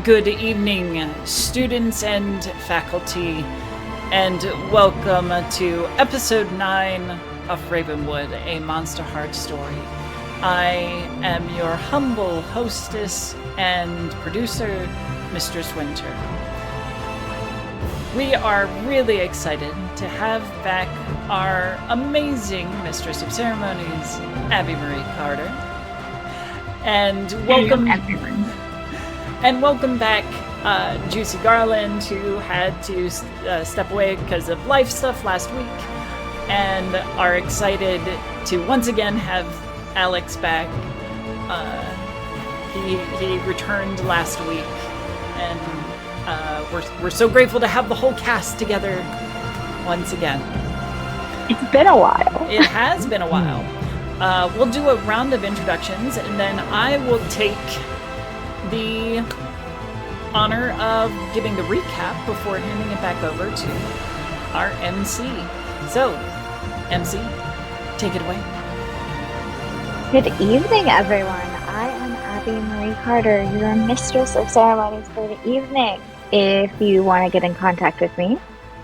Good evening, students and faculty, and welcome to episode 9 of Ravenwood, a Monster Heart story. I am your humble hostess and producer, Mistress Winter. We are really excited to have back our amazing Mistress of Ceremonies, Abby Marie Carter. And welcome everyone. And welcome back, Juicy Garland, who had to step away because of life stuff last week, and are excited to once again have Alex back. He returned last week, and we're so grateful to have the whole cast together once again. It's been a while. It has been a while. We'll do a round of introductions, and then I will take the honor of giving the recap before handing it back over to our MC. So, MC, take it away. Good evening, everyone. I am Abby Marie Carter, your Mistress of Ceremonies for the evening. If you want to get in contact with me,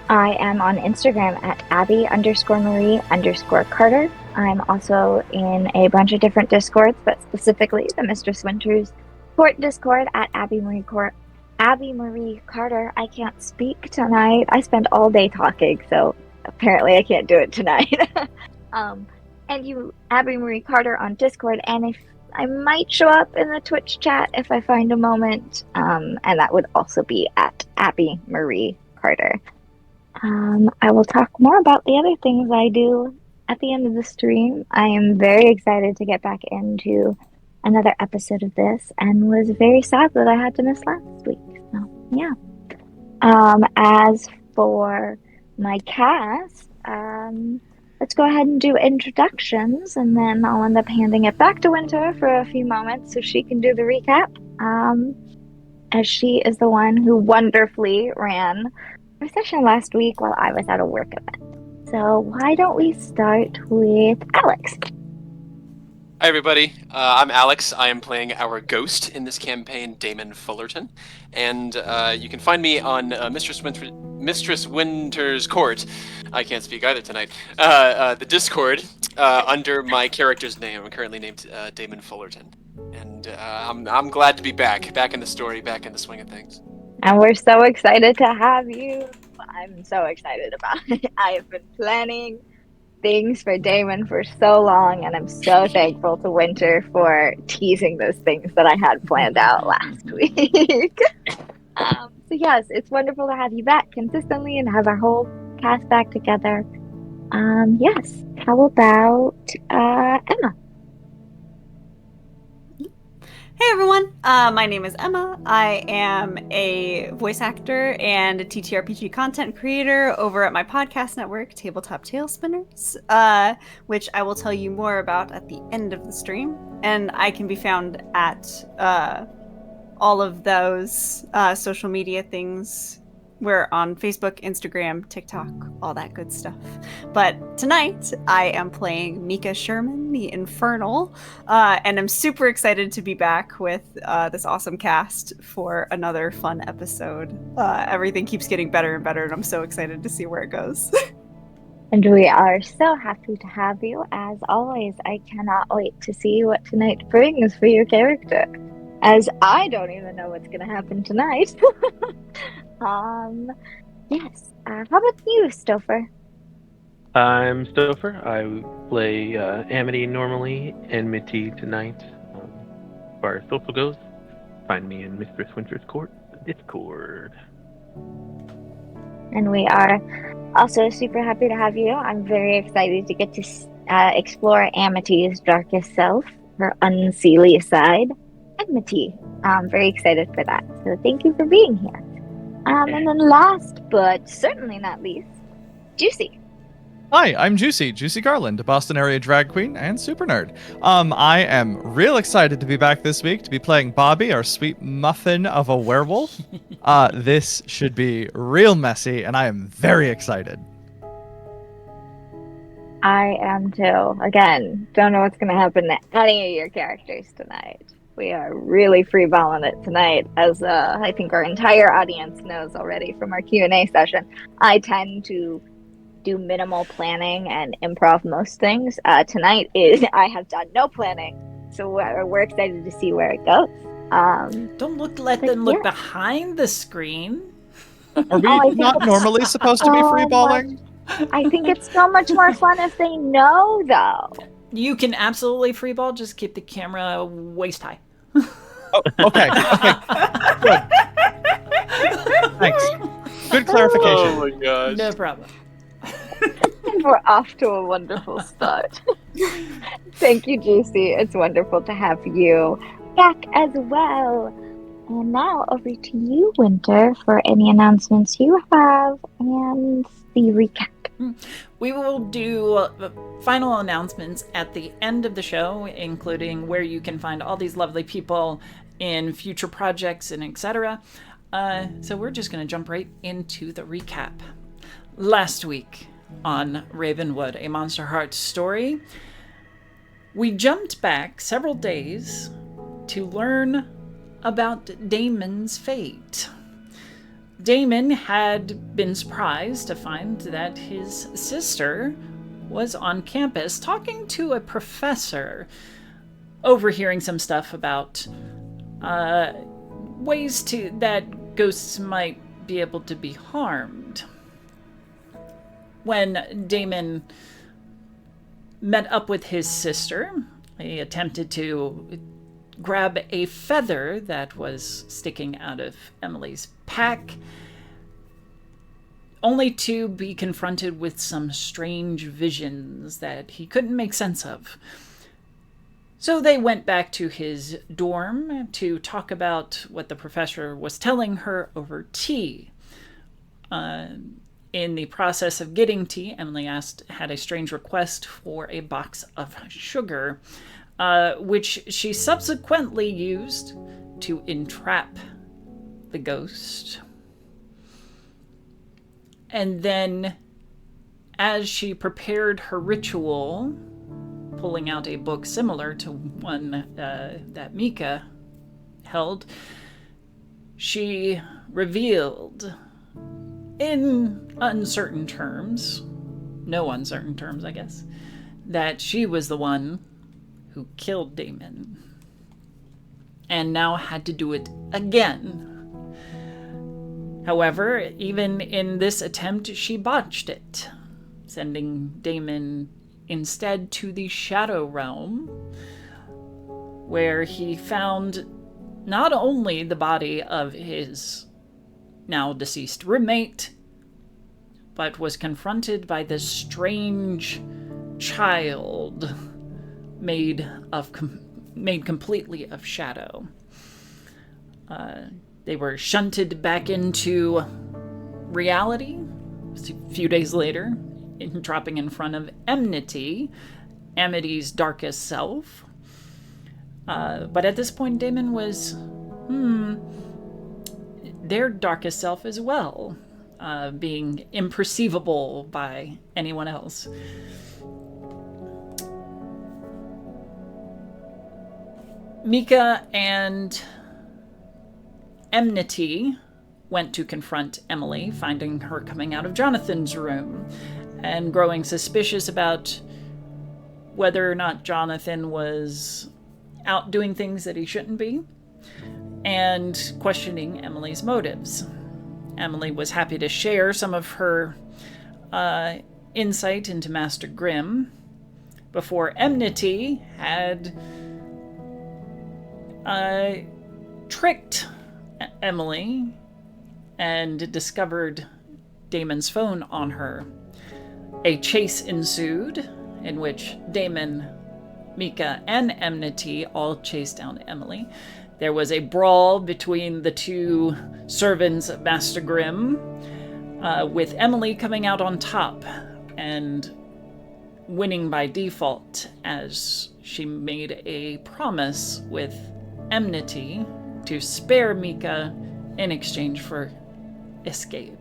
I am on Instagram at Abby_Marie_Carter. I'm also in a bunch of different Discords, but specifically the Mistress Winter's Court Discord at Abby Marie Carter. I can't speak tonight. I spent all day talking, so apparently I can't do it tonight. And you, Abby Marie Carter on Discord, and if I might show up in the Twitch chat if I find a moment, and that would also be at Abby Marie Carter. I will talk more about the other things I do at the end of the stream. I am very excited to get back into another episode of this, and was very sad that I had to miss last week. So, yeah. As for my cast, let's go ahead and do introductions, and then I'll end up handing it back to Winter for a few moments so she can do the recap, as she is the one who wonderfully ran our session last week while I was at a work event. So why don't we start with Alex? Hi everybody, I'm Alex. I am playing our ghost in this campaign, Damon Fullerton, and you can find me on Mistress Winter's Court. I can't speak either tonight. The Discord under my character's name. I'm currently named Damon Fullerton, and I'm glad to be back in the story, back in the swing of things. And we're so excited to have you. I'm so excited about it. I have been planning things for Damon for so long, and I'm so thankful to Winter for teasing those things that I had planned out last week. So yes, it's wonderful to have you back consistently and have our whole cast back together. Yes, how about Emma? Hey everyone, my name is Emma. I am a voice actor and a TTRPG content creator over at my podcast network, Tabletop Tailspinners, which I will tell you more about at the end of the stream. And I can be found at all of those social media things. We're on Facebook, Instagram, TikTok, all that good stuff. But tonight, I am playing Mika Sherman, the Infernal, and I'm super excited to be back with this awesome cast for another fun episode. Everything keeps getting better and better, and I'm so excited to see where it goes. And we are so happy to have you, as always. I cannot wait to see what tonight brings for your character, as I don't even know what's going to happen tonight. Yes. How about you, Stouffer? I'm Stouffer. I play Amity normally, Enmity tonight. As far as social goes, find me in Mistress Winter's Court, Discord. And we are also super happy to have you. I'm very excited to get to explore Amity's darkest self, her unseelie side, Enmity. I'm very excited for that. So thank you for being here. And then last, but certainly not least, Juicy. Hi, I'm Juicy Garland, a Boston area drag queen and super nerd. I am real excited to be back this week to be playing Bobby, our sweet muffin of a werewolf. This should be real messy, and I am very excited. I am too. Again, don't know what's going to happen to any of your characters tonight. We are really freeballing it tonight, as I think our entire audience knows already from our Q&A session. I tend to do minimal planning and improv most things. Tonight is I have done no planning, so we're excited to see where it goes. Don't let them look behind the screen. Are we not normally supposed to be freeballing? I think it's so much more fun if they know, though. You can absolutely freeball, just keep the camera waist high. Oh, okay. Good. Thanks. Good clarification. Oh my gosh. No problem. We're off to a wonderful start. Thank you, Juicy. It's wonderful to have you back as well. And now over to you, Winter, for any announcements you have and the recap. We will do final announcements at the end of the show, including where you can find all these lovely people in future projects and etc. So we're just going to jump right into the recap. Last week on Ravenwood, a Monster Heart story, we jumped back several days to learn about Damon's fate. Damon had been surprised to find that his sister was on campus talking to a professor, overhearing some stuff about ways that ghosts might be able to be harmed. When Damon met up with his sister, he attempted to grab a feather that was sticking out of Emily's pack, only to be confronted with some strange visions that he couldn't make sense of. So they went back to his dorm to talk about what the professor was telling her over tea. In the process of getting tea, Emily had a strange request for a box of sugar, which she subsequently used to entrap the ghost. And then, as she prepared her ritual, pulling out a book similar to one that Mika held, she revealed, in uncertain terms, no uncertain terms, I guess, that she was the one who killed Damon, and now had to do it again. However, even in this attempt, she botched it, sending Damon instead to the Shadow Realm, where he found not only the body of his now deceased roommate, but was confronted by this strange child made completely of shadow. They were shunted back into reality a few days later, dropping in front of Enmity, Amity's darkest self. But at this point, Damon was their darkest self as well, being imperceivable by anyone else. Mika and Enmity went to confront Emily, finding her coming out of Jonathan's room and growing suspicious about whether or not Jonathan was out doing things that he shouldn't be, and questioning Emily's motives. Emily was happy to share some of her insight into Master Grimm before Enmity had tricked Emily and discovered Damon's phone on her. A chase ensued in which Damon, Mika, and Enmity all chased down Emily. There was a brawl between the two servants of Master Grimm, with Emily coming out on top and winning by default, as she made a promise with Enmity to spare Mika in exchange for escape.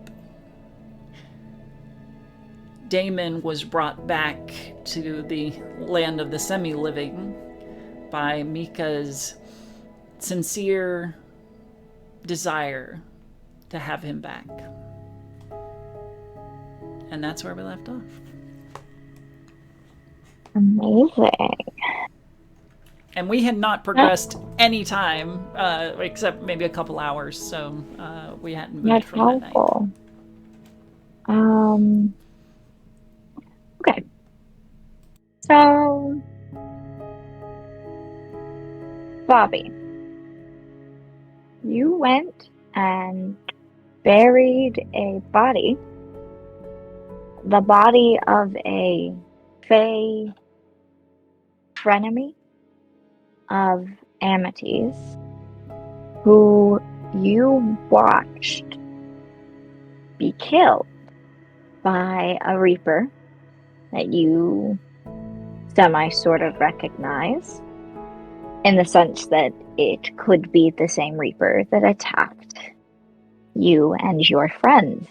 Damon was brought back to the land of the semi-living by Mika's sincere desire to have him back. And that's where we left off. Amazing. And we had not progressed any time, except maybe a couple hours, so we hadn't moved That's from that night. helpful. Okay. So, Bobby, you went and buried a body, the body of a Fae frenemy of Amity's, who you watched be killed by a Reaper that you sort of recognize, in the sense that it could be the same Reaper that attacked you and your friends.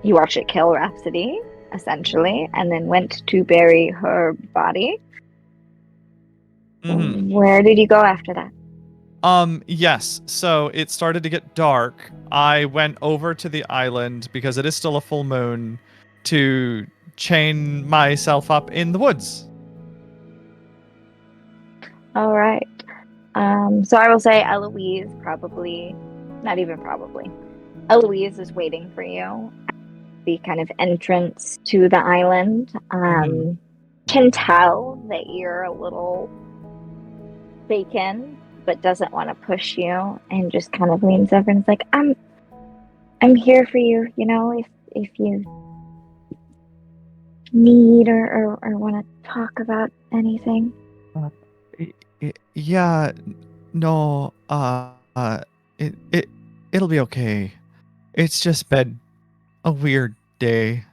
You watched it kill Rhapsody, essentially, and then went to bury her body. Mhm. Where did you go after that? Yes. So it started to get dark. I went over to the island because it is still a full moon to chain myself up in the woods. All right. So I will say Eloise probably, not even probably, Eloise is waiting for you at the kind of entrance to the island. Can tell that you're a little shaken, but doesn't want to push you, and just kind of leans over and is like, I'm here for you, you know, if you need or want to talk about anything. Yeah. No. It'll be okay. It's just been a weird day.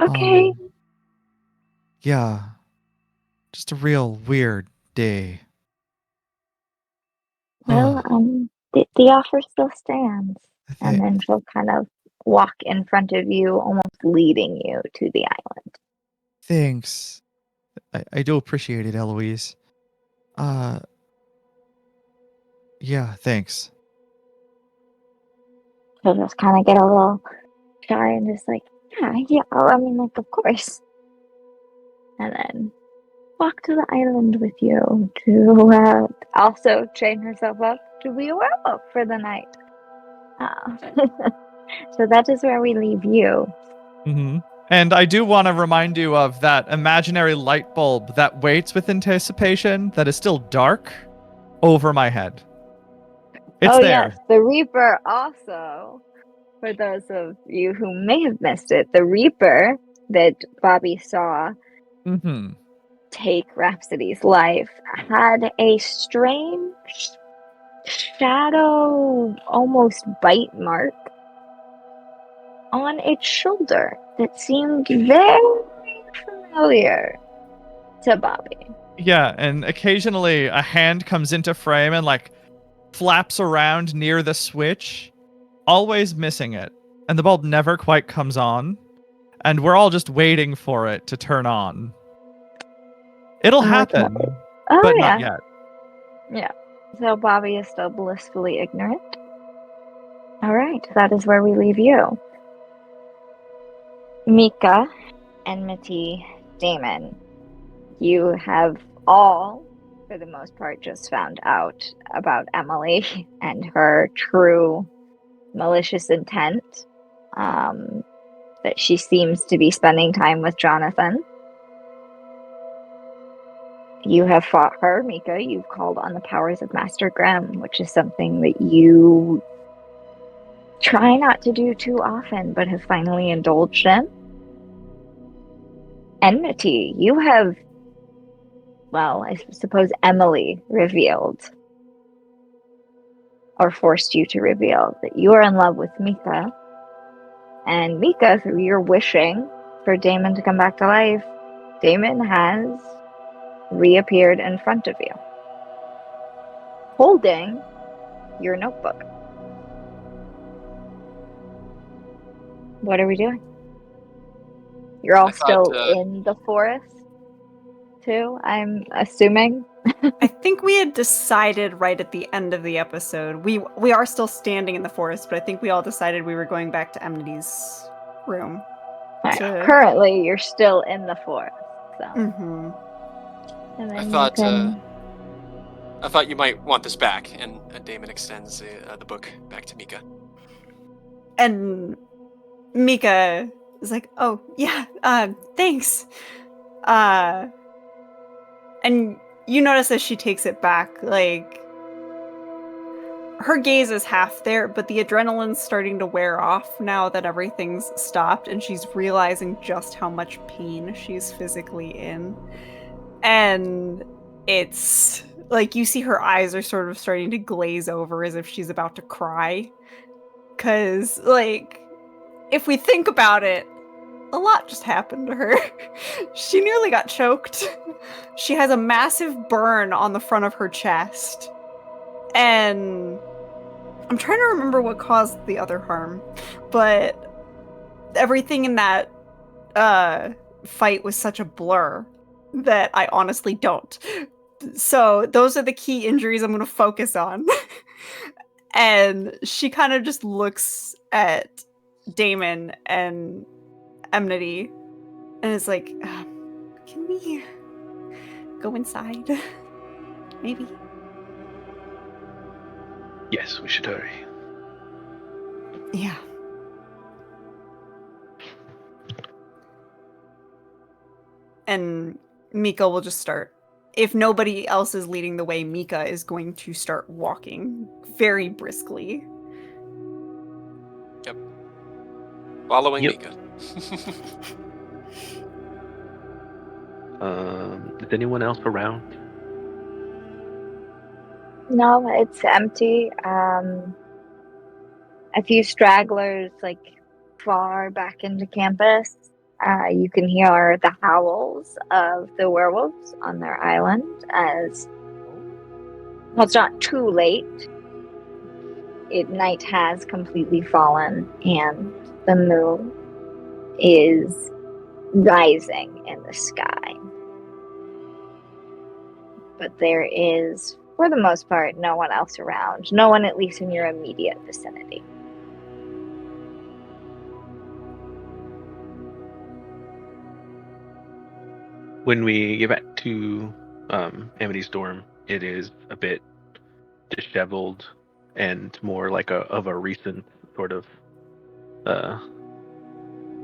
Okay. Yeah. Just a real weird day. Well, the offer still stands. And then she'll kind of walk in front of you, almost leading you to the island. Thanks. I do appreciate it, Eloise. Yeah, thanks. She'll just kind of get a little shy and just like, yeah, I mean, like, of course. And then walk to the island with you to also train herself up to be a werewolf for the night. So that is where we leave you. Mm-hmm. And I do want to remind you of that imaginary light bulb that waits with anticipation that is still dark over my head. It's there. Yes, the Reaper also, for those of you who may have missed it, the Reaper that Bobby saw take Rhapsody's life had a strange shadow, almost bite mark on its shoulder that seemed very familiar to Bobby. Yeah, and occasionally a hand comes into frame and like flaps around near the switch, always missing it. And the bulb never quite comes on. And we're all just waiting for it to turn on. It'll happen, but not yet. Yeah. So Bobby is still blissfully ignorant. All right, that is where we leave you. Mika, Enmity, Damon, you have all, for the most part, just found out about Emily and her true malicious intent. That she seems to be spending time with Jonathan. You have fought her, Mika. You've called on the powers of Master Grimm, which is something that you try not to do too often, but have finally indulged in. Enmity, you have, well, I suppose Emily revealed, or forced you to reveal, that you are in love with Mika. And Mika, through your wishing for Damon to come back to life, Damon has reappeared in front of you, holding your notebook. What are we doing? You're all still in the forest? too, I'm assuming. I think we had decided right at the end of the episode. We are still standing in the forest, but I think we all decided we were going back to Enmity's room. Right. To- Currently, you're still in the forest, so. Mm-hmm. And then I you thought can... I thought you might want this back, and Damon extends the book back to Mika. And Mika is like, "Oh yeah, thanks." And you notice as she takes it back, like her gaze is half there, but the adrenaline's starting to wear off now that everything's stopped, and she's realizing just how much pain she's physically in. And it's like you see her eyes are sort of starting to glaze over as if she's about to cry. 'Cause, like, if we think about it, a lot just happened to her. She nearly got choked. She has a massive burn on the front of her chest. And I'm trying to remember what caused the other harm, but everything in that fight was such a blur that I honestly don't. So those are the key injuries I'm going to focus on. And she kind of just looks at Damon and Enmity and is like, can we go inside? Maybe. Yes, we should hurry. Yeah. And Mika will just start. If nobody else is leading the way, Mika is going to start walking very briskly. Yep. Following Yep. Mika. Is anyone else around? No, it's empty. A few stragglers, like, far back into campus. You can hear the howls of the werewolves on their island as... Well, it's not too late. Night has completely fallen, and the moon is rising in the sky. But there is, for the most part, no one else around. No one, at least in your immediate vicinity. When we get back to Amity's dorm, it is a bit disheveled and more like of a recent sort of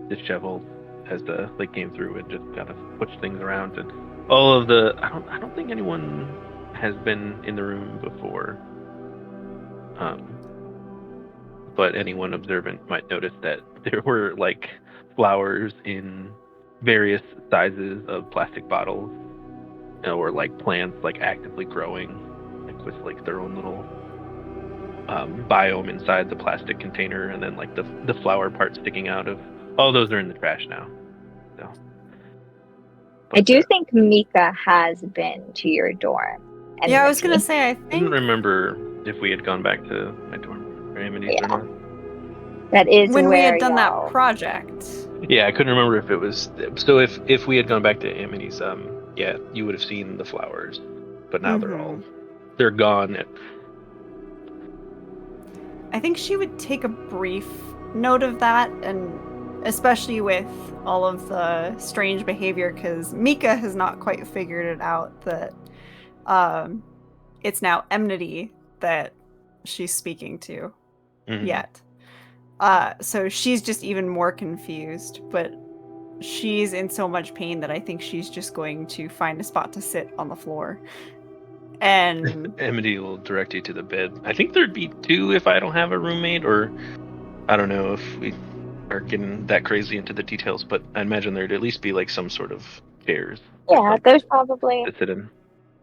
disheveled as the like came through and just kind of pushed things around, and all of the I don't think anyone has been in the room before, but anyone observant might notice that there were like flowers in various sizes of plastic bottles, or like plants like actively growing, like with like their own little biome inside the plastic container, and then like the flower part sticking out of. All those are in the trash now. So, I do think Mika has been to your dorm. Yeah, I was gonna say, I I didn't think remember if we had gone back to my dorm or Amity's or not. That is when we where had done y'all- that project. Yeah, I couldn't remember if it was. So if we had gone back to Amity's, yeah, you would have seen the flowers, but now they're gone. I think she would take a brief note of that, and especially with all of the strange behavior, because Mika has not quite figured it out that it's now Enmity that she's speaking to yet. So she's just even more confused, but she's in so much pain that I think she's just going to find a spot to sit on the floor. And Amity will direct you to the bed. I think there'd be two if I don't have a roommate, or I don't know if we are getting that crazy into the details, but I imagine there'd at least be like some sort of chairs. Yeah, there's probably... to sit in.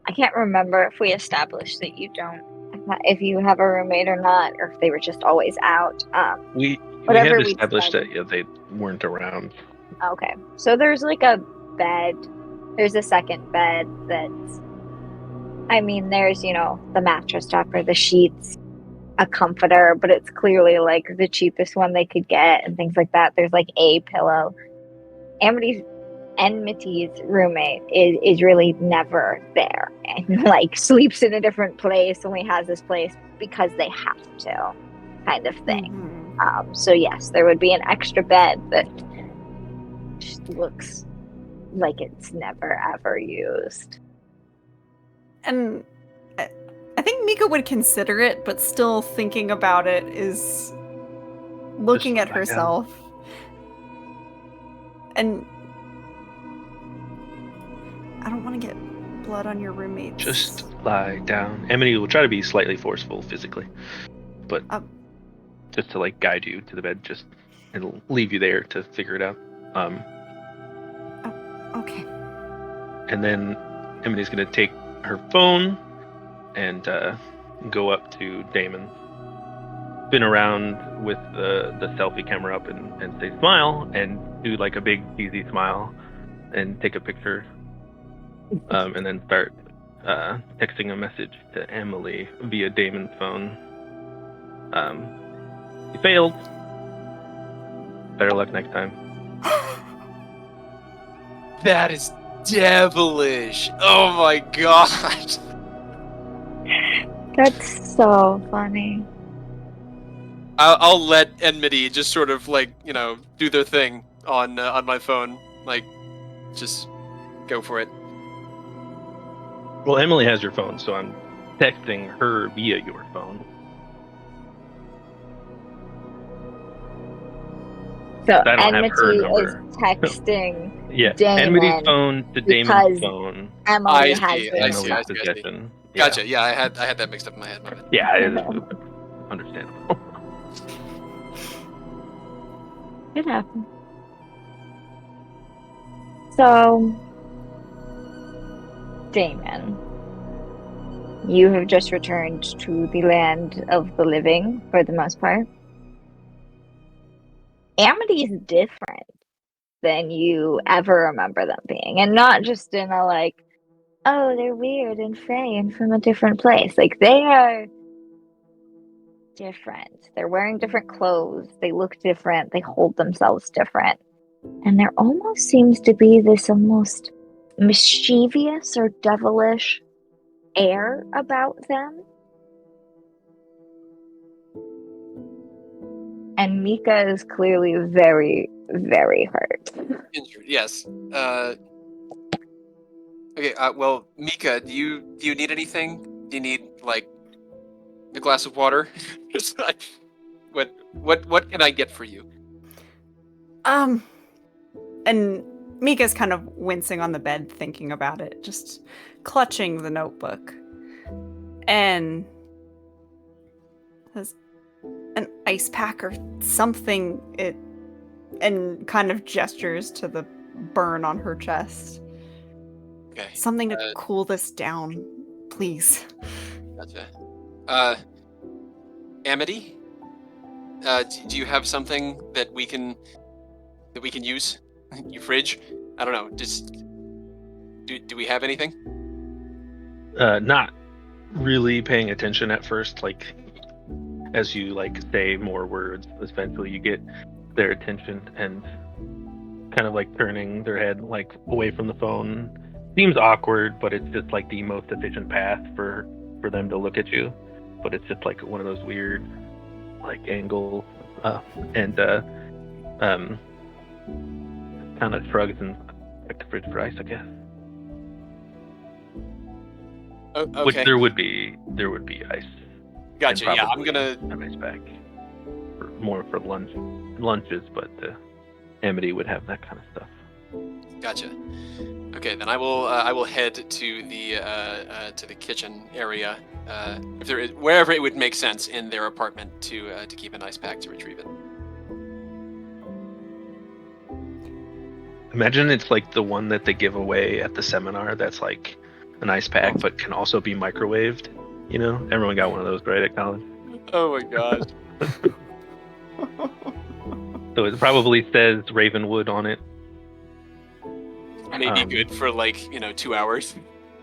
I can't remember if we established that you don't... If you have a roommate or not, or if they were just always out. We Whatever had we established decided. that they weren't around. Okay, so there's like a bed. There's a second bed that's... I mean, there's, the mattress topper, the sheets, a comforter, but it's clearly like the cheapest one they could get and things like that. There's like a pillow. Amity's Enmity's roommate is really never there and like sleeps in a different place, only has this place because they have to, kind of thing. So yes, there would be an extra bed that just looks like it's never ever used. And I think Mika would consider it, but still thinking about it is looking at herself. And I don't want to get blood on your roommates. Just lie down. Amity will try to be slightly forceful physically, but just to like guide you to the bed. Just it'll leave you there to figure it out. Okay. And then Amity's gonna take her phone and go up to Damon, spin around with the selfie camera up and say smile, and do like a big cheesy smile and take a picture, and then start texting a message to Emily via Damon's phone. You failed. Better luck next time. That is devilish. Oh my god. That's so funny. I'll let Enmity just sort of like, do their thing on my phone. Like, just go for it. Well, Emily has your phone, so I'm texting her via your phone. So I don't have her Enmity number. is texting Yeah, Damon Enmity's phone to Damon's phone. Emily I has see, his I see, I phone. see. Possession. Gotcha. Yeah, I had that mixed up in my head. My bad. Yeah, it is understandable. It happened. So, Damon, you have just returned to the land of the living for the most part. Amity is different than you ever remember them being, and not just in a like, oh, they're weird and fey and from a different place. Like, they are different. They're wearing different clothes. They look different. They hold themselves different. And there almost seems to be this almost mischievous or devilish air about them. And Mika is clearly very, very hurt. Yes. Okay. Well, Mika, do you need anything? Do you need like a glass of water? Just like, what can I get for you? And Mika's kind of wincing on the bed, thinking about it, just clutching the notebook, and has an ice pack or something. And kind of gestures to the burn on her chest. Okay. Something to cool this down, please. Gotcha. Amity, do you have something that we can use? Your fridge? I don't know. Just do we have anything? Not really paying attention at first. Like, as you like say more words, eventually you get their attention and kind of like turning their head like away from the phone. Seems awkward, but it's just like the most efficient path for them to look at you. But it's just like one of those weird like angles, and kind of shrugs and like the fridge for ice, I guess. Oh, okay. Which there would be ice. Gotcha. And Yeah, I'm probably gonna. an ice pack more for lunches, but Amity would have that kind of stuff. Gotcha. Okay, then I will head to the kitchen area, if there is, wherever it would make sense in their apartment to keep an ice pack to retrieve it. Imagine it's like the one that they give away at the seminar that's like an ice pack but can also be microwaved. You know, everyone got one of those, right, at college? Oh my gosh. So it probably says Ravenwood on it. Maybe good for like 2 hours.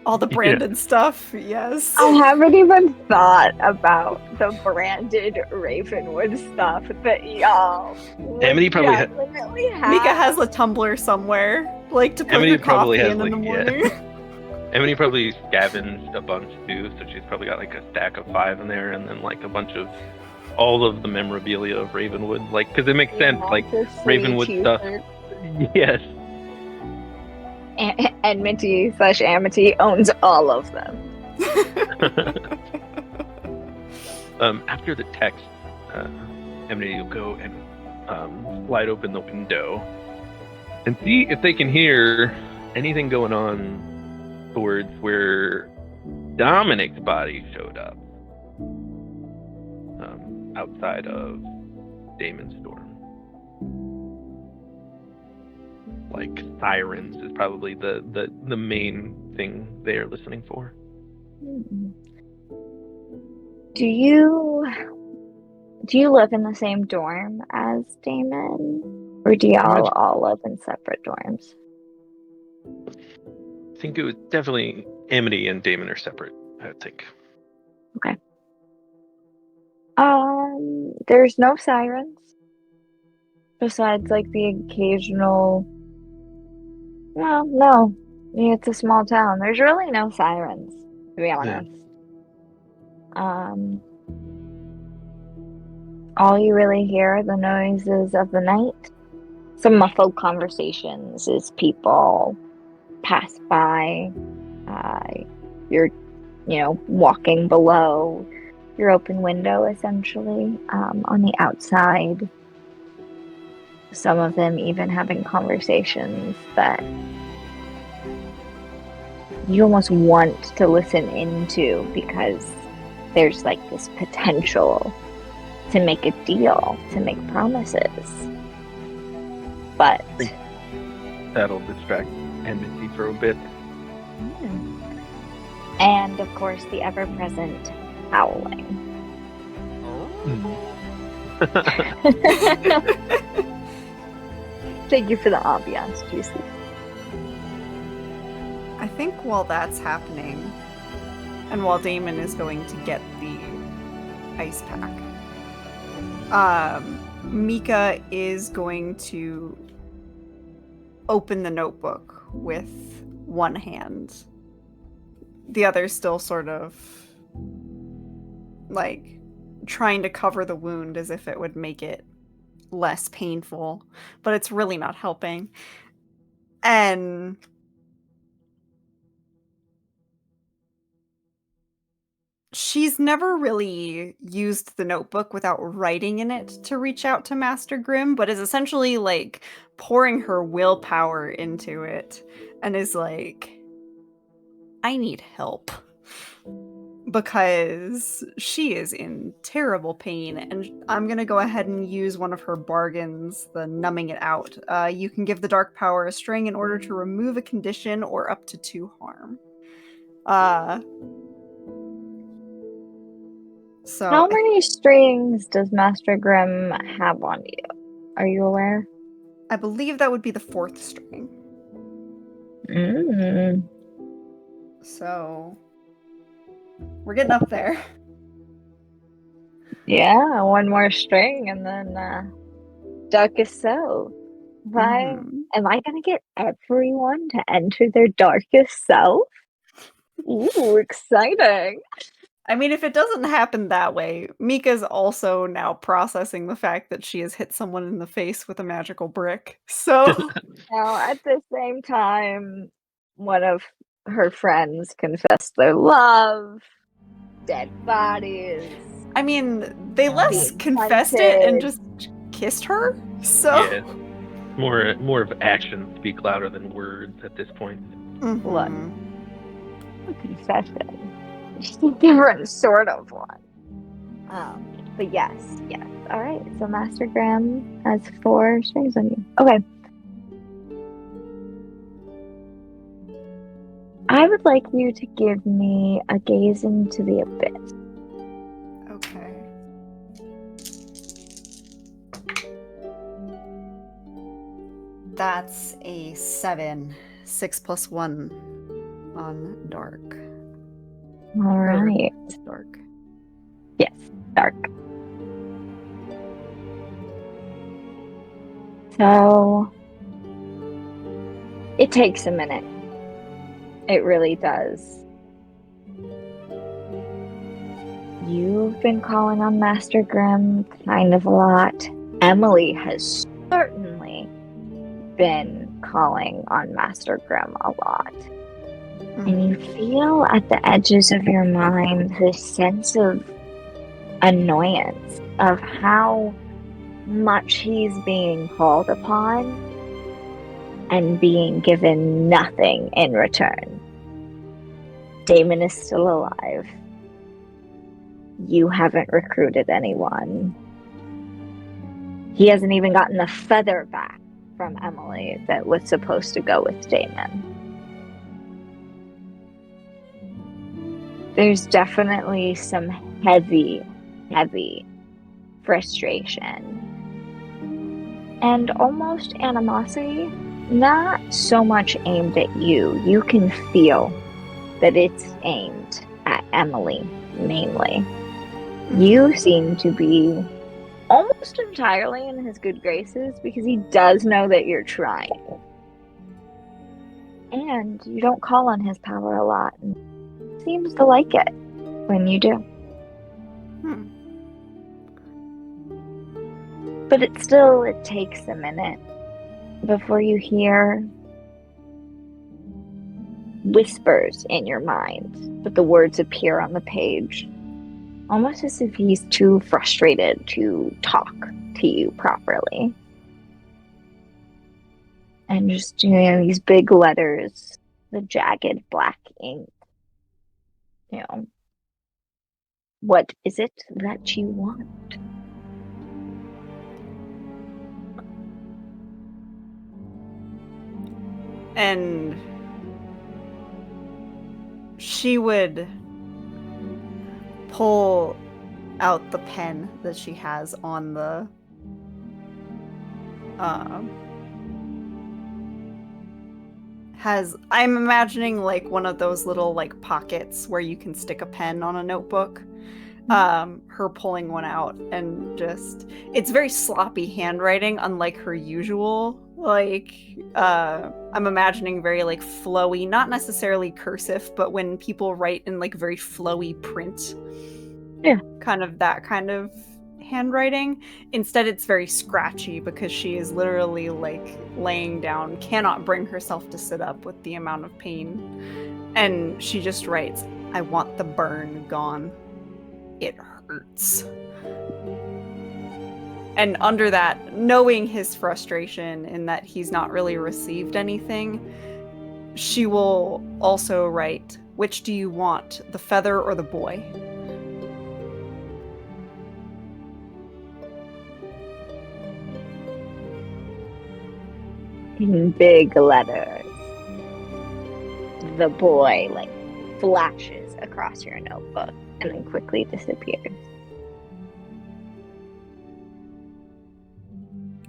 All the branded stuff, yes. I haven't even thought about the branded Ravenwood stuff that y'all Amity probably ha- definitely have. Mika has a tumbler somewhere, like to put Amity her probably coffee has, in the like, morning. Emily probably scavenged a bunch too, so she's probably got like a stack of 5 in there, and then like a bunch of all of the memorabilia of Ravenwood, like because it makes sense, like Ravenwood stuff. Yes. Enmity/Amity owns all of them. After the text, Emily will go and slide open the window and see if they can hear anything going on towards where Dominic's body showed up, outside of Damon's storm. Like sirens is probably the main thing they are listening for. Do you live in the same dorm as Damon, or do y'all all live in separate dorms? I think it was definitely Amity and Damon are separate, I would think. Okay. There's no sirens. Besides, like, the occasional... Well, no. Yeah, it's a small town. There's really no sirens, to be honest. All you really hear are the noises of the night. Some muffled conversations as people pass by. You're, walking below your open window, essentially, on the outside. Some of them even having conversations that you almost want to listen into because there's like this potential to make a deal, to make promises. But I think that'll distract Enmity for a bit. And of course the ever-present howling. Thank you for the ambiance, Juicy. I think while that's happening, and while Damon is going to get the ice pack, Mika is going to open the notebook with one hand. The other still sort of like trying to cover the wound as if it would make it less painful, but it's really not helping. And she's never really used the notebook without writing in it to reach out to Master Grimm, but is essentially like pouring her willpower into it and is like, I need help. Because she is in terrible pain, and I'm going to go ahead and use one of her bargains, the numbing it out. You can give the dark power a string in order to remove a condition or up to 2 harm. So how many strings does Master Grimm have on you? Are you aware? I believe that would be the 4th string. So we're getting up there. Yeah, one more string and then darkest self. Am I gonna get everyone to enter their darkest self? Ooh, exciting. I mean, if it doesn't happen that way, Mika's also now processing the fact that she has hit someone in the face with a magical brick. So now, at the same time, one of her friends confessed their love, dead bodies. I mean, they less confessed it and just kissed her. So yeah, more of actions speak louder than words at this point. Look, confession. Just a different sort of one. But yes. All right. So Master Grimm has 4 strings on you. Okay. I would like you to give me a gaze into the abyss. Okay. That's a 7. 6 plus 1. on dark. All right. Dark. Yes, dark. So it takes a minute. It really does. You've been calling on Master Grimm kind of a lot. Emily has certainly been calling on Master Grimm a lot. And you feel at the edges of your mind this sense of annoyance of how much he's being called upon and being given nothing in return. Damon is still alive. You haven't recruited anyone. He hasn't even gotten the feather back from Emily that was supposed to go with Damon. There's definitely some heavy frustration and almost animosity, not so much aimed at you. You can feel that it's aimed at Emily mainly. You seem to be almost entirely in his good graces because he does know that you're trying. And you don't call on his power a lot, and seems to like it when you do. But it takes a minute before you hear whispers in your mind, but the words appear on the page, almost as if he's too frustrated to talk to you properly. And just, these big letters, the jagged black ink. What is it that you want? And she would pull out the pen that she has on the I'm imagining like one of those little like pockets where you can stick a pen on a notebook. Her pulling one out and just, it's very sloppy handwriting, unlike her usual. Like, I'm imagining very like flowy, not necessarily cursive, but when people write in like very flowy print. Yeah. Kind of that kind of handwriting. Instead, it's very scratchy because she is literally like laying down, cannot bring herself to sit up with the amount of pain. And she just writes, "I want the burn gone. It hurts." And under that, knowing his frustration in that he's not really received anything, she will also write, "Which do you want, the feather or the boy?" In big letters. The boy, like, flashes across your notebook and then quickly disappears.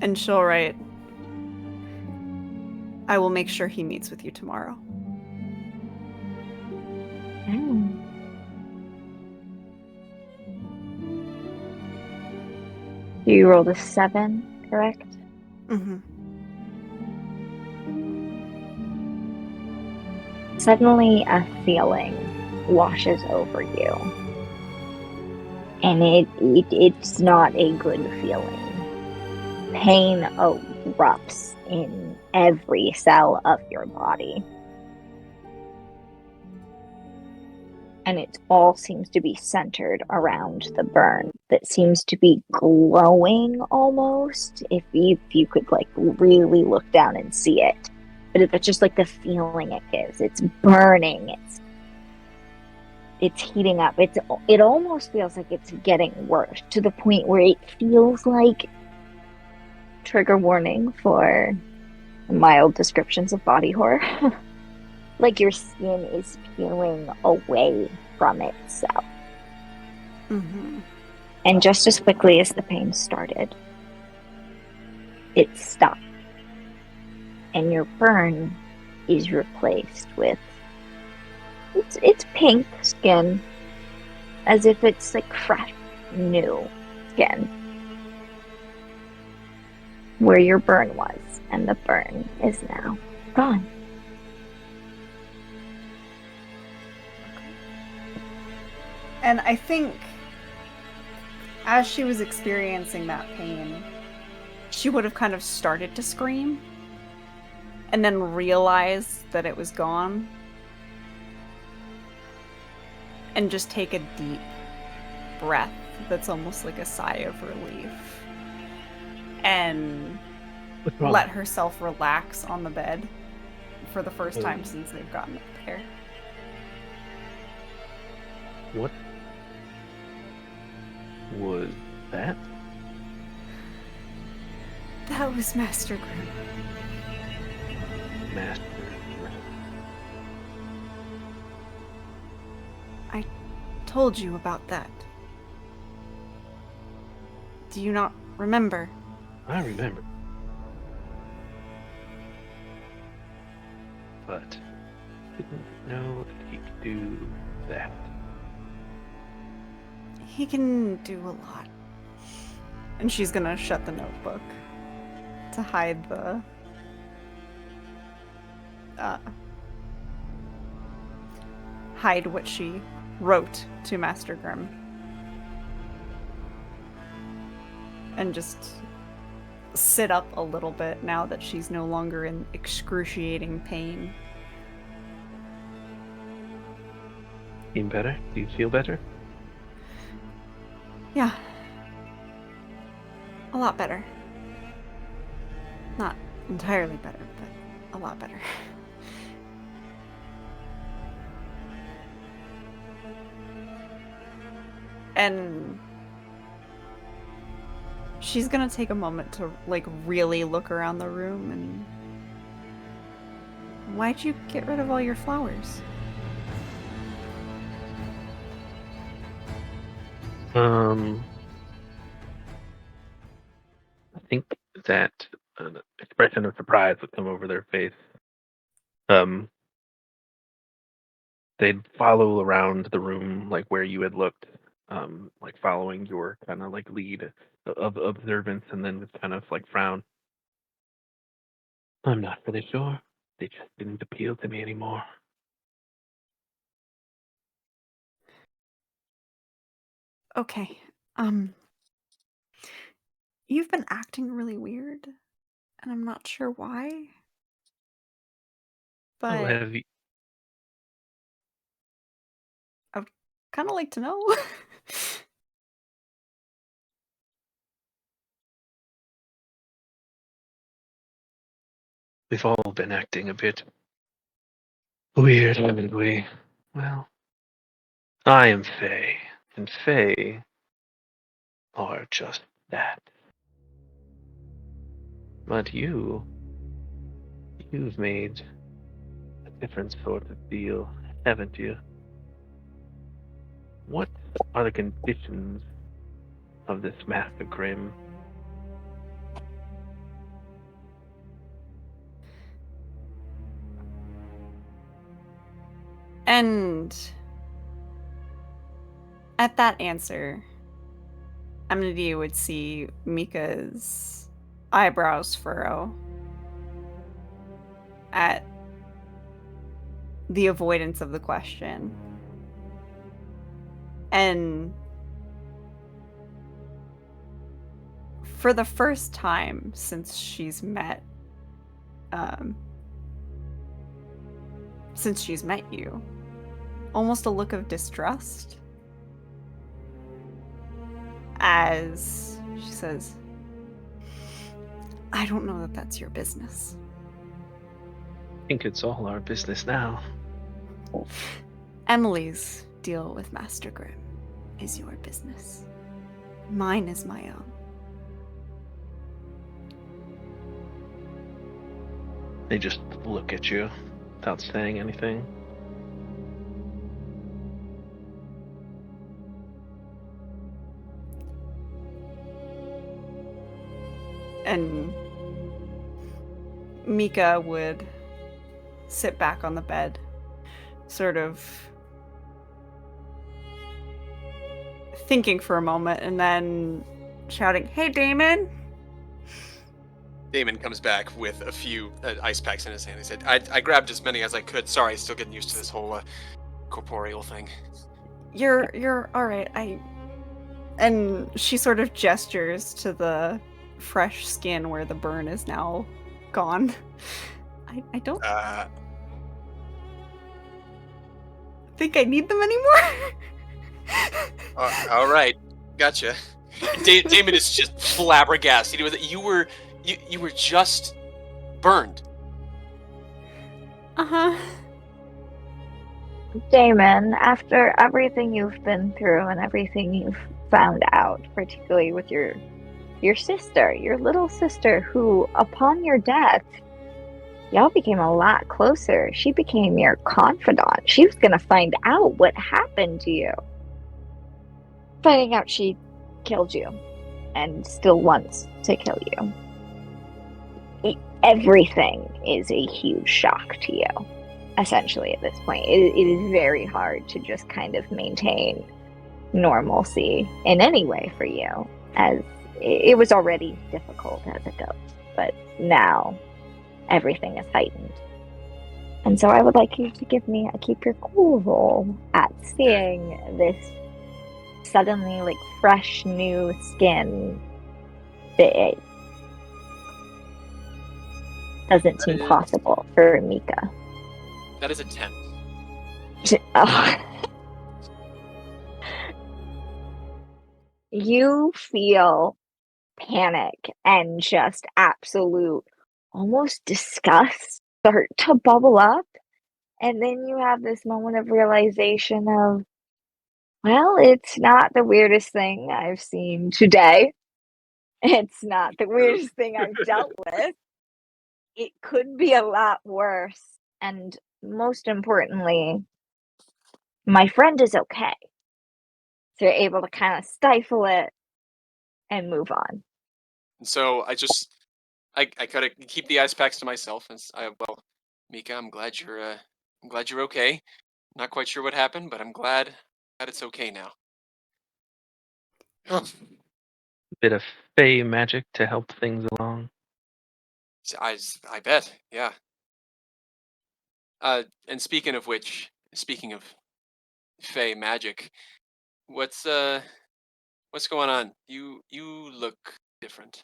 And she'll write, "I will make sure he meets with you tomorrow." You rolled a 7, correct? Mm-hmm. Suddenly, a feeling washes over you. And it's not a good feeling. Pain erupts in every cell of your body. And it all seems to be centered around the burn that seems to be glowing almost, if you could like really look down and see it. But it's just like the feeling it gives. It's burning. It's heating up. It almost feels like it's getting worse to the point where it feels like, trigger warning for mild descriptions of body horror, like your skin is peeling away from itself. Mm-hmm. And just as quickly as the pain started, it stopped. And your burn is replaced with It's pink skin, as if it's like fresh, new skin. Where your burn was, and the burn is now gone. And I think as she was experiencing that pain, she would have kind of started to scream and then realized that it was gone and just take a deep breath that's almost like a sigh of relief and let herself relax on the bed for the first time since they've gotten up there. What was that? That was Master Grim. Master. I told you about that. Do you not remember? I remember. But didn't know that he could do that. He can do a lot. And she's gonna shut the notebook to hide the hide what she wrote to Master Grim. And just sit up a little bit now that she's no longer in excruciating pain. Feeling better? Do you feel better? Yeah. A lot better. Not entirely better, but a lot better. And she's gonna take a moment to, like, really look around the room and... Why'd you get rid of all your flowers? I think that an expression of surprise would come over their face. They'd follow around the room, like where you had looked, like following your kind of like lead of observance, and then just kind of like frown. I'm not really sure. They just didn't appeal to me anymore. Okay, you've been acting really weird, and I'm not sure why. Oh, But have you? I'd kind of like to know. We've all been acting a bit weird, haven't we? Well, I am Faye, and Faye are just that. But you've made a different sort of deal, haven't you? What are the conditions of this Master Grim? And at that answer, Amenity would see Mika's eyebrows furrow at the avoidance of the question. And for the first time since she's met you, almost a look of distrust as she says, I don't know that that's your business. I think it's all our business now. Emily's deal with Master Grim is your business. Mine is my own. They just look at you without saying anything. And Mika would sit back on the bed, sort of thinking for a moment and then shouting, "Hey, Damon!" Damon comes back with a few ice packs in his hand. He said, I grabbed as many as I could. Sorry, still getting used to this whole corporeal thing. You're all right. And she sort of gestures to the fresh skin where the burn is now gone. I don't think I need them anymore. All right, gotcha. Damon is just flabbergasted. You were just burned. Uh-huh. Damon, after everything you've been through and everything you've found out, particularly with your sister, your little sister, who, upon your death, y'all became a lot closer. She became your confidant. She was gonna find out what happened to you. Finding out she killed you and still wants to kill you. Everything is a huge shock to you, essentially, at this point. It is very hard to just kind of maintain normalcy in any way for you, as it was already difficult as a ghost, but now everything is heightened. And so I would like you to give me a keep your cool roll at seeing this suddenly, like, fresh new skin that doesn't seem possible for Mika. That is a 10. You feel panic and just absolute, almost disgust start to bubble up. And then you have this moment of realization of, well, it's not the weirdest thing I've seen today. It's not the weirdest thing I've dealt with. It could be a lot worse. And most importantly, my friend is okay. So you're able to kind of stifle it and move on. And so I kind of keep the ice packs to myself, and well, Mika, I'm glad you're okay. Not quite sure what happened, but I'm glad it's okay now. Bit of fey magic to help things along. I bet, yeah. And speaking of fey magic, what's going on? You look different.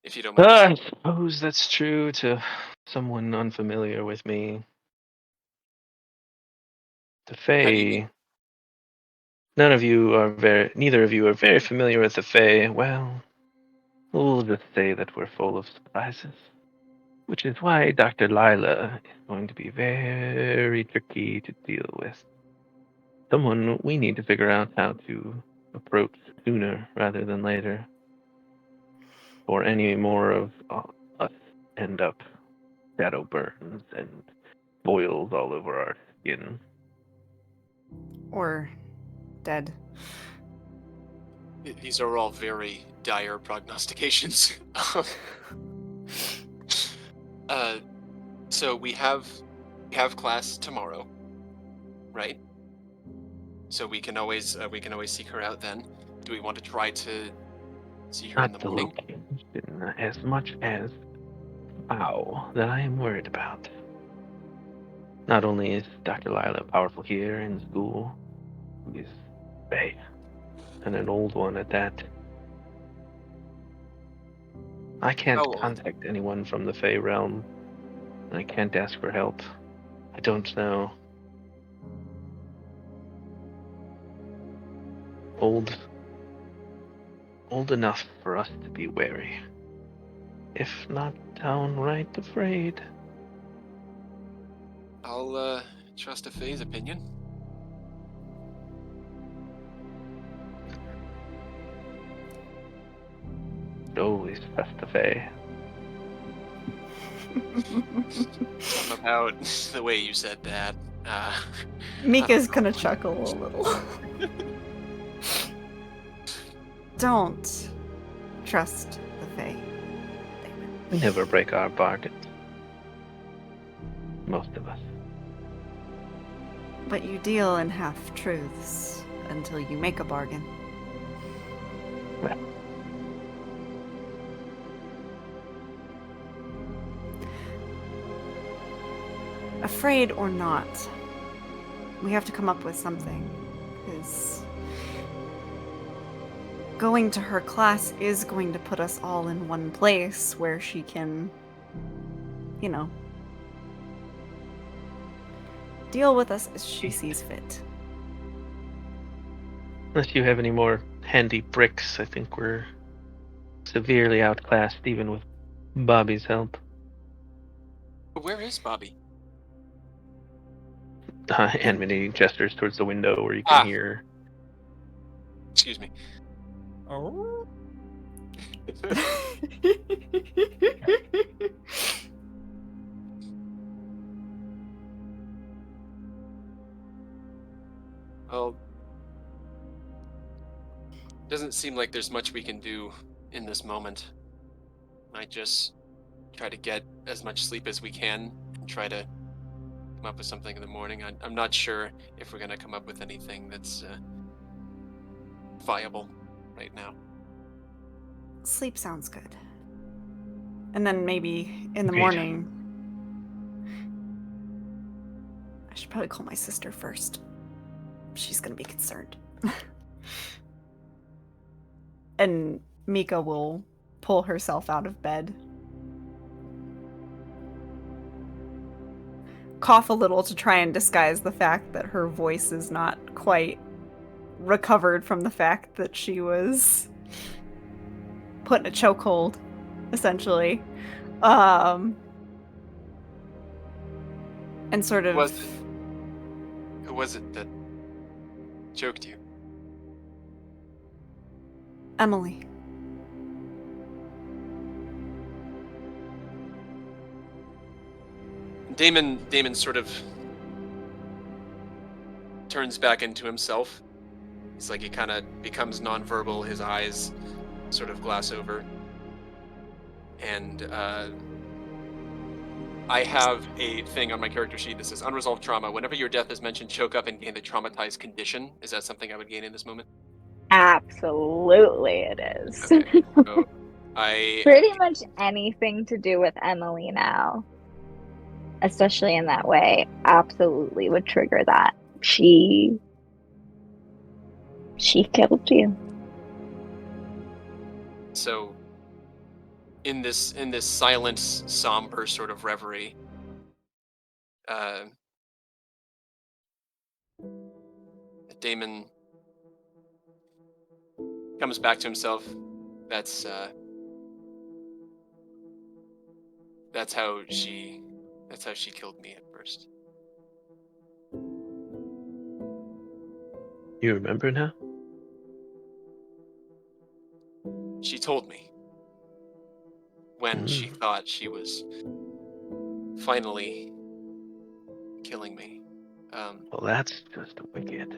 If you don't mind. I suppose that's true to someone unfamiliar with me. The How do you mean? Fae. Neither of you are very familiar with the Fae. Well, we'll just say that we're full of surprises. Which is why Dr. Lila is going to be very tricky to deal with. Someone we need to figure out how to approach sooner rather than later. Or any more of us end up shadow burns and boils all over our skin. Or dead. These are all very dire prognostications. So we have class tomorrow, right? So we can always seek her out then. Do we want to try to see her in the morning? Location as much as that I am worried about. Not only is Dr. Lila powerful here in school, he's Fae, and an old one at that. I can't contact anyone from the Fae realm, and I can't ask for help. I don't know. Old enough for us to be wary, if not downright afraid. I'll trust a Fae's opinion. Always trust the Fae. Something about the way you said that. Mika's gonna chuckle a little. Don't trust the Fae. We never break our bargains. Most of us. But you deal in half-truths until you make a bargain. Well. Afraid or not, we have to come up with something, because going to her class is going to put us all in one place where she can, deal with us as she sees fit. Unless you have any more handy bricks, I think we're severely outclassed, even with Bobby's help. Where is Bobby? Amity gestures towards the window where you can hear. Excuse me. Oh. Well, doesn't seem like there's much we can do in this moment. Might just try to get as much sleep as we can and try to come up with something in the morning. I'm not sure if we're going to come up with anything that's viable right now. Sleep sounds good. And then maybe in the Agreed. morning, I should probably call my sister first. She's gonna be concerned. And Mika will pull herself out of bed, cough a little to try and disguise the fact that her voice is not quite recovered from the fact that she was put in a chokehold, essentially. And sort of... Who was it that choked you? Emily. Damon sort of turns back into himself. It's like he kind of becomes nonverbal. His eyes sort of glass over. And I have a thing on my character sheet that says unresolved trauma. Whenever your death is mentioned, choke up and gain the traumatized condition. Is that something I would gain in this moment? Absolutely, it is. Okay. So Pretty much anything to do with Emily now, especially in that way, absolutely would trigger that. She killed you. So in this silent, somber sort of reverie, Damon comes back to himself. That's how she killed me at first. You remember now? She told me when she thought she was finally killing me. Well, that's just wicked.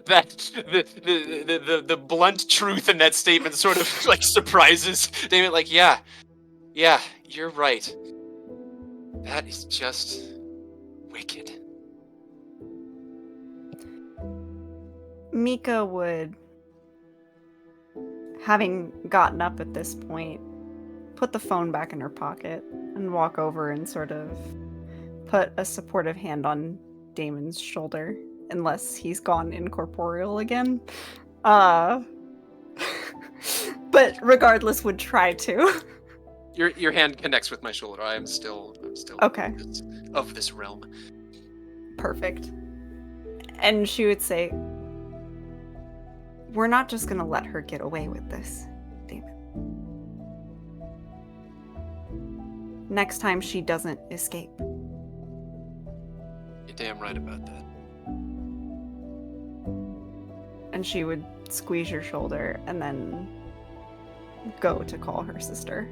That's the blunt truth in that statement sort of like surprises David. Like, yeah, you're right. That is just wicked. Mika would, having gotten up at this point, put the phone back in her pocket and walk over and sort of put a supportive hand on Damon's shoulder, unless he's gone incorporeal again. But regardless, would try to. Your hand connects with my shoulder. I'm still Okay. Of this realm. Perfect. And she would say, we're not just gonna let her get away with this, Damon. Next time she doesn't escape. You're damn right about that. And she would squeeze your shoulder and then go to call her sister.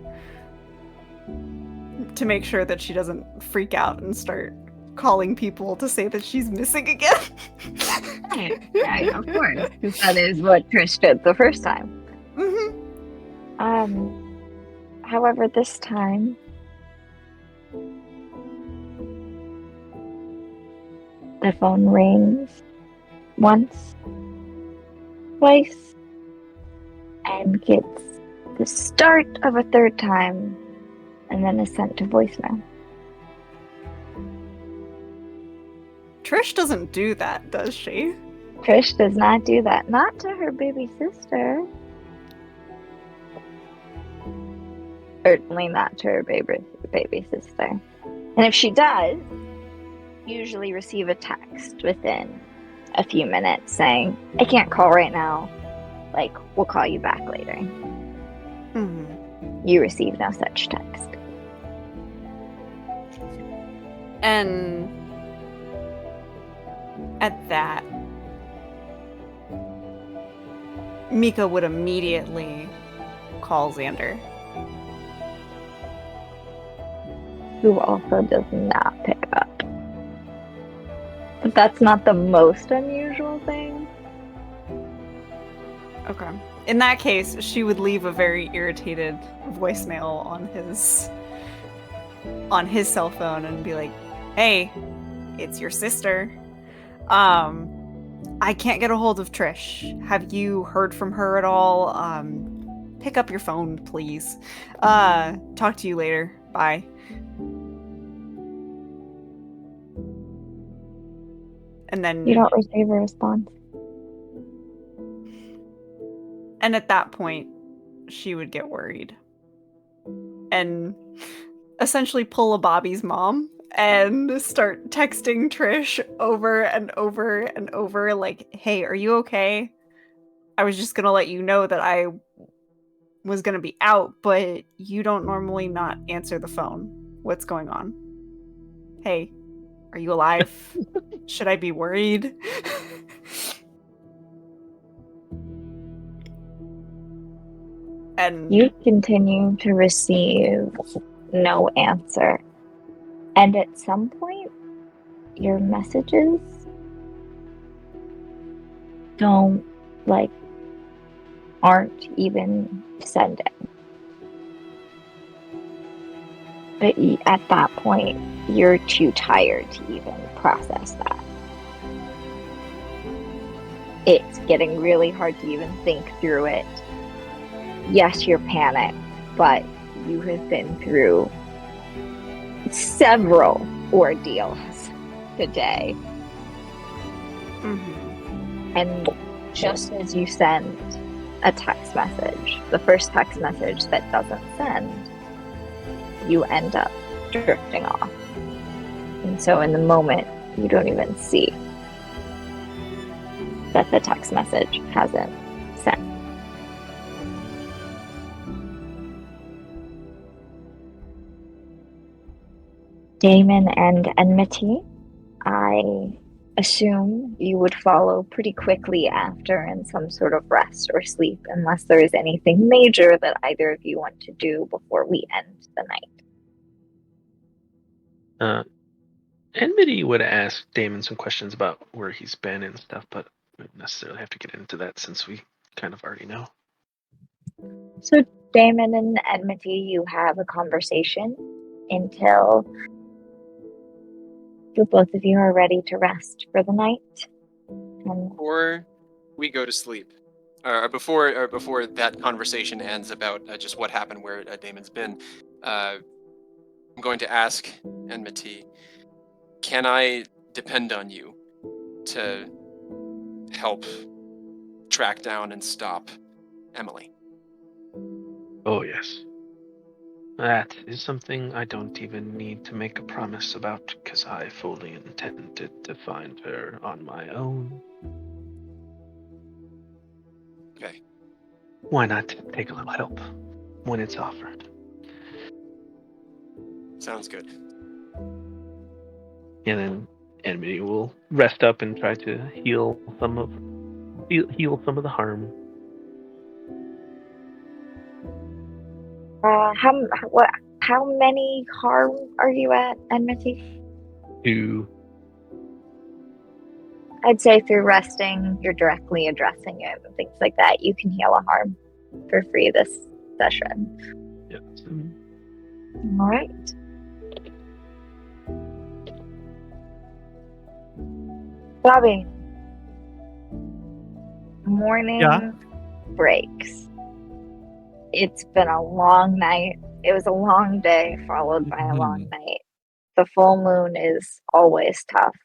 To make sure that she doesn't freak out and start calling people to say that she's missing again. Yeah, of course. Because that is what Trish did the first time. Mm-hmm. However, this time, The phone rings once, twice, and gets the start of a third time, and then is sent to voicemail. Trish doesn't do that, does she? Trish does not do that. Not to her baby sister. Certainly not to her baby sister. And if she does, usually receive a text within a few minutes saying, I can't call right now. Like, we'll call you back later. Mm-hmm. You receive no such text. And at that, Mika would immediately call Xander. Who also does not pick up. But that's not the most unusual thing. Okay. In that case, she would leave a very irritated voicemail on his cell phone and be like, "Hey, it's your sister. I can't get a hold of Trish. Have you heard from her at all? Pick up your phone, please. Talk to you later. Bye." And then You don't receive a response. And at that point, she would get worried and essentially pull a Bobby's mom and start texting Trish over and over and over, like, "Hey, are you okay? I was just gonna let you know that I was gonna be out, but you don't normally not answer the phone. What's going on? Hey, are you alive? Should I be worried?" And You continue to receive no answer. And at some point, your messages aren't even sending. But at that point, you're too tired to even process that. It's getting really hard to even think through it. Yes, you're panicked, but you have been through several ordeals today. Mhm. And just as you send a text message, the first text message that doesn't send, you end up drifting off. And so in the moment, you don't even see that the text message hasn't sent. Damon and Enmity, I assume you would follow pretty quickly after in some sort of rest or sleep, unless there is anything major that either of you want to do before we end the night. Enmity would ask Damon some questions about where he's been and stuff, but we don't necessarily have to get into that since we kind of already know. So Damon and Enmity, you have a conversation until the both of you are ready to rest for the night. And Before we go to sleep, or before that conversation ends about just what happened, where Damon's been, I'm going to ask Enmity, can I depend on you to help track down and stop Emily? Oh, yes. That is something I don't even need to make a promise about, because I fully intended to find her on my own. Okay. Why not take a little help when it's offered? Sounds good. And then Enmity will rest up and try to heal some of the harm. how many harm are you at, Enmity? 2. I'd say through resting, you're directly addressing it and things like that. You can heal a harm for free this session. Yes. All right. Bobby, morning Yeah? breaks. It's been a long night. It was a long day followed by a long Mhm. night. The full moon is always tough.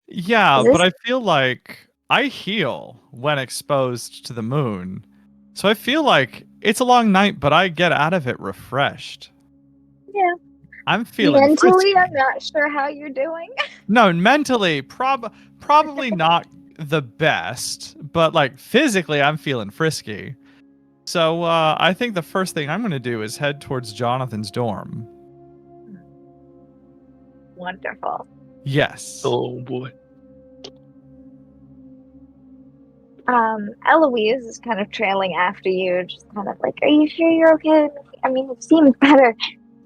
Yeah, Is but this I feel like I heal when exposed to the moon. So I feel like it's a long night, but I get out of it refreshed. yeah. I'm feeling Mentally, frisky. I'm not sure how you're doing. No, mentally, probably not the best, but like physically, I'm feeling frisky. So I think the first thing I'm going to do is head towards Jonathan's dorm. Wonderful. Yes. Oh boy. Eloise is kind of trailing after you, just kind of like, "Are you sure you're okay?" I mean, you seem better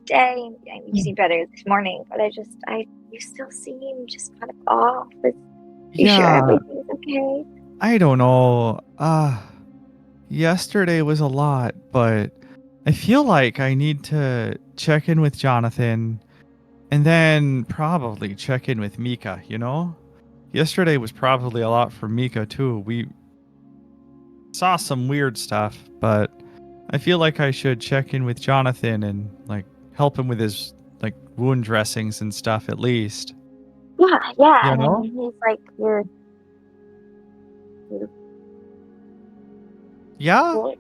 today. You seem better this morning, but you still seem just kind of off. You sure Yeah, everything's okay? I don't know. Yesterday was a lot, but I feel like I need to check in with Jonathan and then probably check in with Mika, you know? Yesterday was probably a lot for Mika too. We saw some weird stuff, but I feel like I should check in with Jonathan and like help him with his like wound dressings and stuff at least. Yeah. You I know? mean, he's like your Yeah.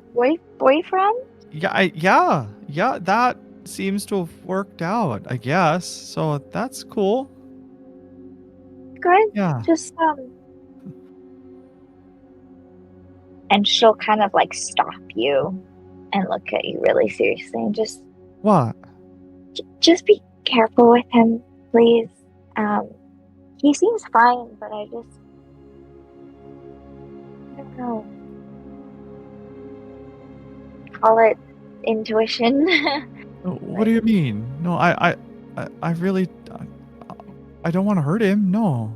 boyfriend. Yeah, that seems to have worked out, I guess. So that's cool. Good. Yeah. Just and she'll kind of like stop you and look at you really seriously and What? just be careful with him, please. Um, he seems fine, but I don't know. Call it intuition. What do you mean? No, I really, I don't want to hurt him. No.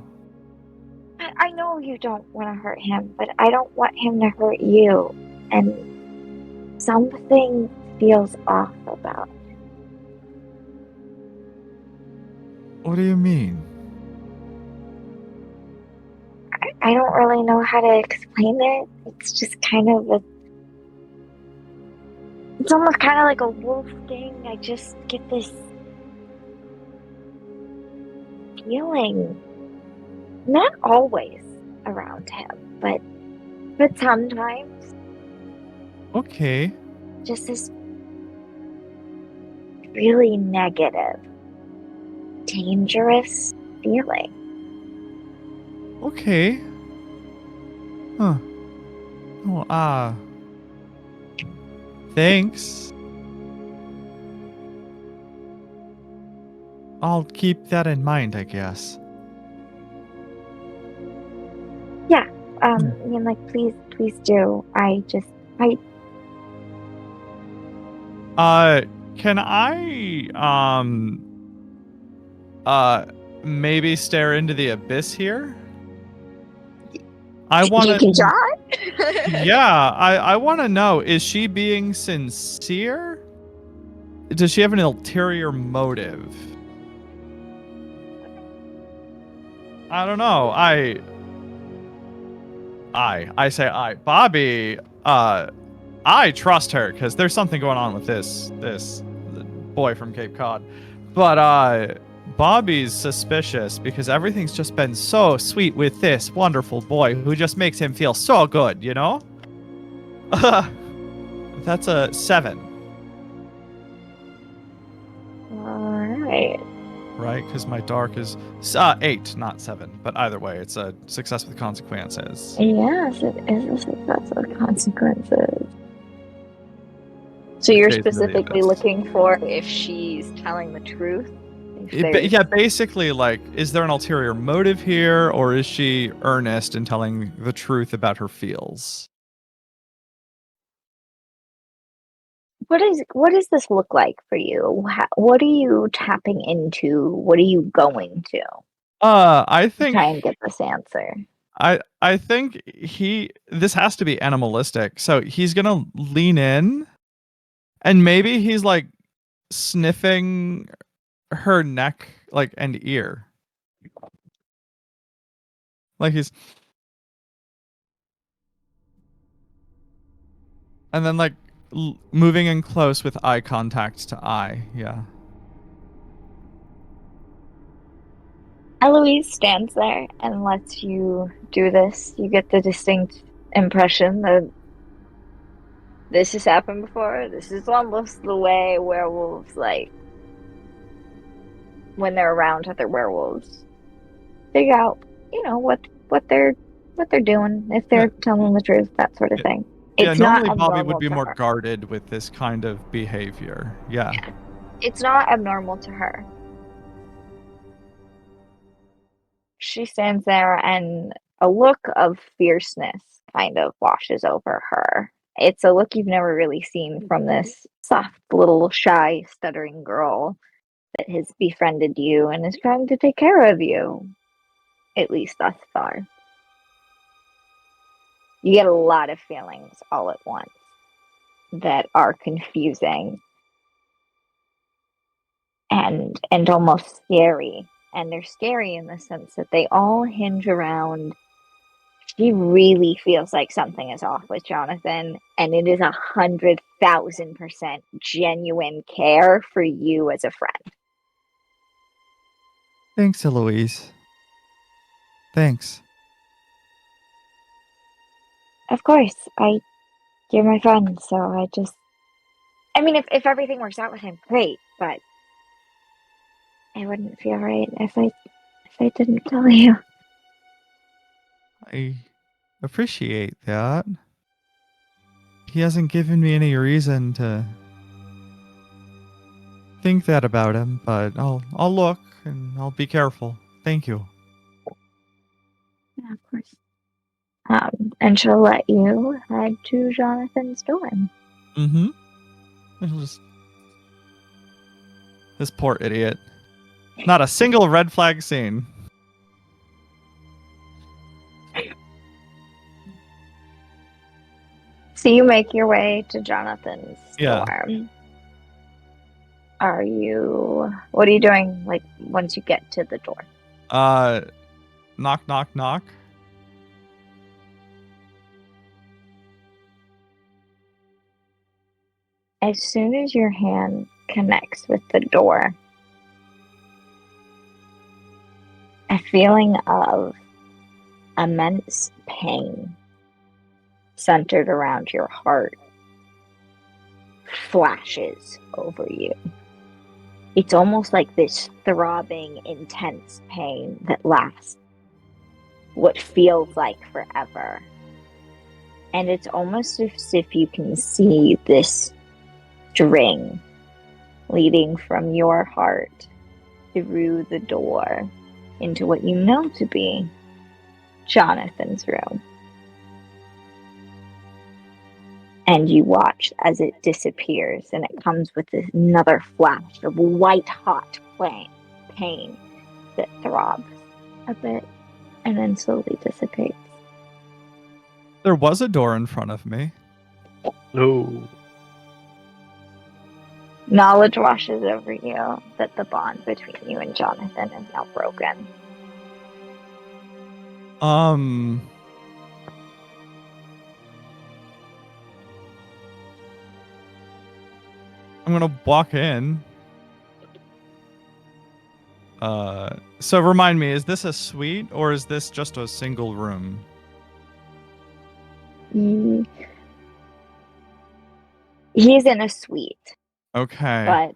I know you don't want to hurt him, but I don't want him to hurt you. And something feels off about it. What do you mean? I don't really know how to explain it. It's just kind of it's almost kind of like a wolf thing. I just get this feeling, not always around him, but sometimes, Okay. just this really negative, dangerous feeling. Okay. Huh. Oh, thanks. I'll keep that in mind, I guess. Yeah. I mean, like, please do. Can I, maybe stare into the abyss here? I want You can to, try. yeah, I want to know, is she being sincere? Does she have an ulterior motive? I don't know. I say I. Bobby, I trust her because there's something going on with this boy from Cape Cod. But Bobby's suspicious because everything's just been so sweet with this wonderful boy who just makes him feel so good, you know? That's a 7, Alright. right? Because my dark is 8, not 7. But either way, it's a success with consequences. Yes, it is a success with consequences. So you're Stays into the specifically abyss. looking for if she's telling the truth? Yeah, basically, like, is there an ulterior motive here, or is she earnest in telling the truth about her feels? What does this look like for you? What are you tapping into? What are you going to I try and think, get this answer? I think this has to be animalistic, so he's gonna lean in, and maybe he's like sniffing her neck, like and ear. Like he's, and then like moving in close with eye contact to eye. Yeah. Eloise stands there and lets you do this. You get the distinct impression that this has happened before. This is almost the way werewolves, like, when they're around other werewolves, figure out, what they're doing, if they're telling the truth, that sort of thing. It's not normally Bobby abnormal would be to more her. guarded with this kind of behavior. Yeah. It's not abnormal to her. She stands there and a look of fierceness kind of washes over her. It's a look you've never really seen from this soft, little, shy, stuttering girl that has befriended you and is trying to take care of you, at least thus far. You get a lot of feelings all at once that are confusing and almost scary. And they're scary in the sense that they all hinge around, she really feels like something is off with Jonathan, and it is 100,000% genuine care for you as a friend. Thanks, Eloise. Thanks. Of course, you're my friend, so I mean, if everything works out with him, great, but it wouldn't feel right if I didn't tell you. I appreciate that. He hasn't given me any reason to think that about him, but I'll look and I'll be careful. Thank you. Yeah, of course. And she'll let you head to Jonathan's dorm. Mm-hmm. This poor idiot. Not a single red flag seen. So you make your way to Jonathan's Yeah. dorm. What are you doing, like, once you get to the door? Knock, knock, knock. As soon as your hand connects with the door, a feeling of immense pain centered around your heart flashes over you. It's almost like this throbbing, intense pain that lasts what feels like forever. And it's almost as if you can see this string leading from your heart through the door into what you know to be Jonathan's room. And you watch as it disappears, and it comes with another flash of white-hot pain that throbs a bit and then slowly dissipates. There was a door in front of me. No. Knowledge washes over you that the bond between you and Jonathan is now broken. I'm gonna walk in. So remind me, is this a suite or is this just a single room? He's in a suite, Okay. but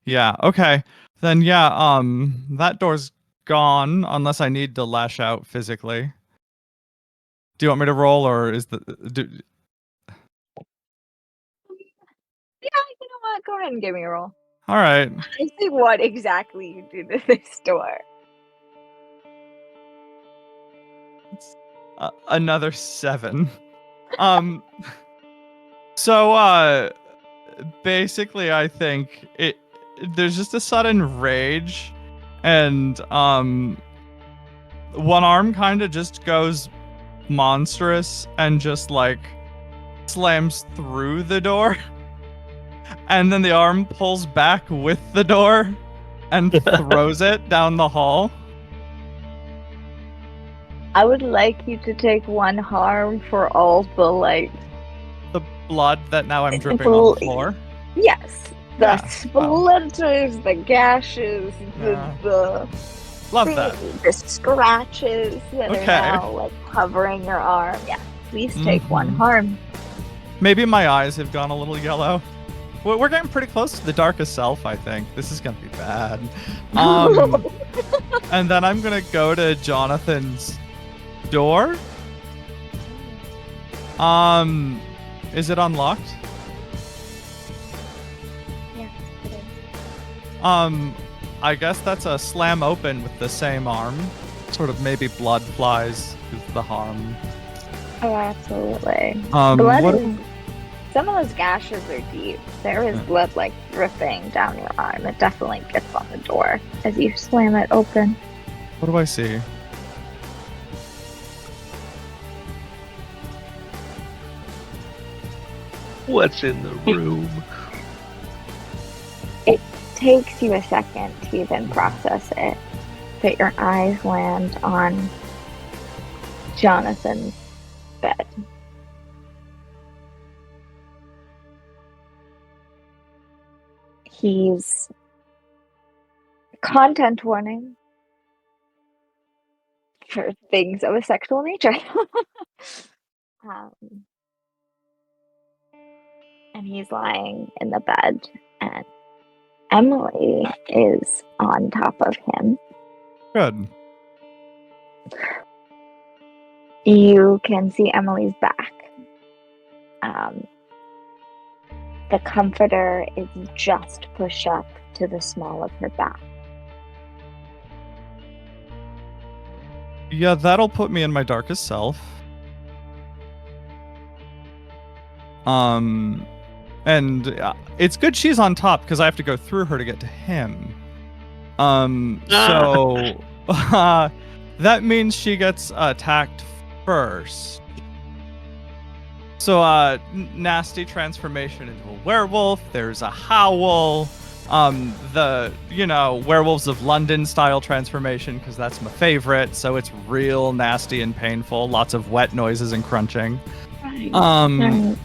Yeah, okay. Then yeah, that door's gone unless I need to lash out physically. Do you want me to roll or is the yeah, you know what? Go ahead and give me a roll. All right. I see what exactly you do to this door. Another 7. So basically I think there's just a sudden rage and one arm kind of just goes monstrous and just like slams through the door. And then the arm pulls back with the door and throws it down the hall. I would like you to take 1 harm for all the The blood that now I'm dripping Well, on the floor. yes, the Yeah, splinters, the gashes, Yeah. the Love that. the scratches that Okay. are now covering your arm. Yeah, please take 1 Mhm. harm. Maybe my eyes have gone a little yellow. We're getting pretty close to the darkest self, I think. This is gonna be bad. And then I'm gonna go to Jonathan's door. Is it unlocked? Yes, it is. I guess that's a slam open with the same arm. Sort of maybe blood flies is the harm. Oh, absolutely. What? Blood some of those gashes are deep. There is blood dripping down your arm. It definitely gets on the door as you slam it open. What do I see? What's in the room? It takes you a second to even process it, but your eyes land on Jonathan's bed. He's content warning for things of a sexual nature. And he's lying in the bed, and Emily is on top of him. Good. You can see Emily's back. The comforter is just pushed up to the small of her back. Yeah, that'll put me in my darkest self. And it's good she's on top because I have to go through her to get to him. So that means she gets attacked first. So nasty transformation into a werewolf. There's a howl. The Werewolves of London style transformation because that's my favorite. So it's real nasty and painful. Lots of wet noises and crunching. Right.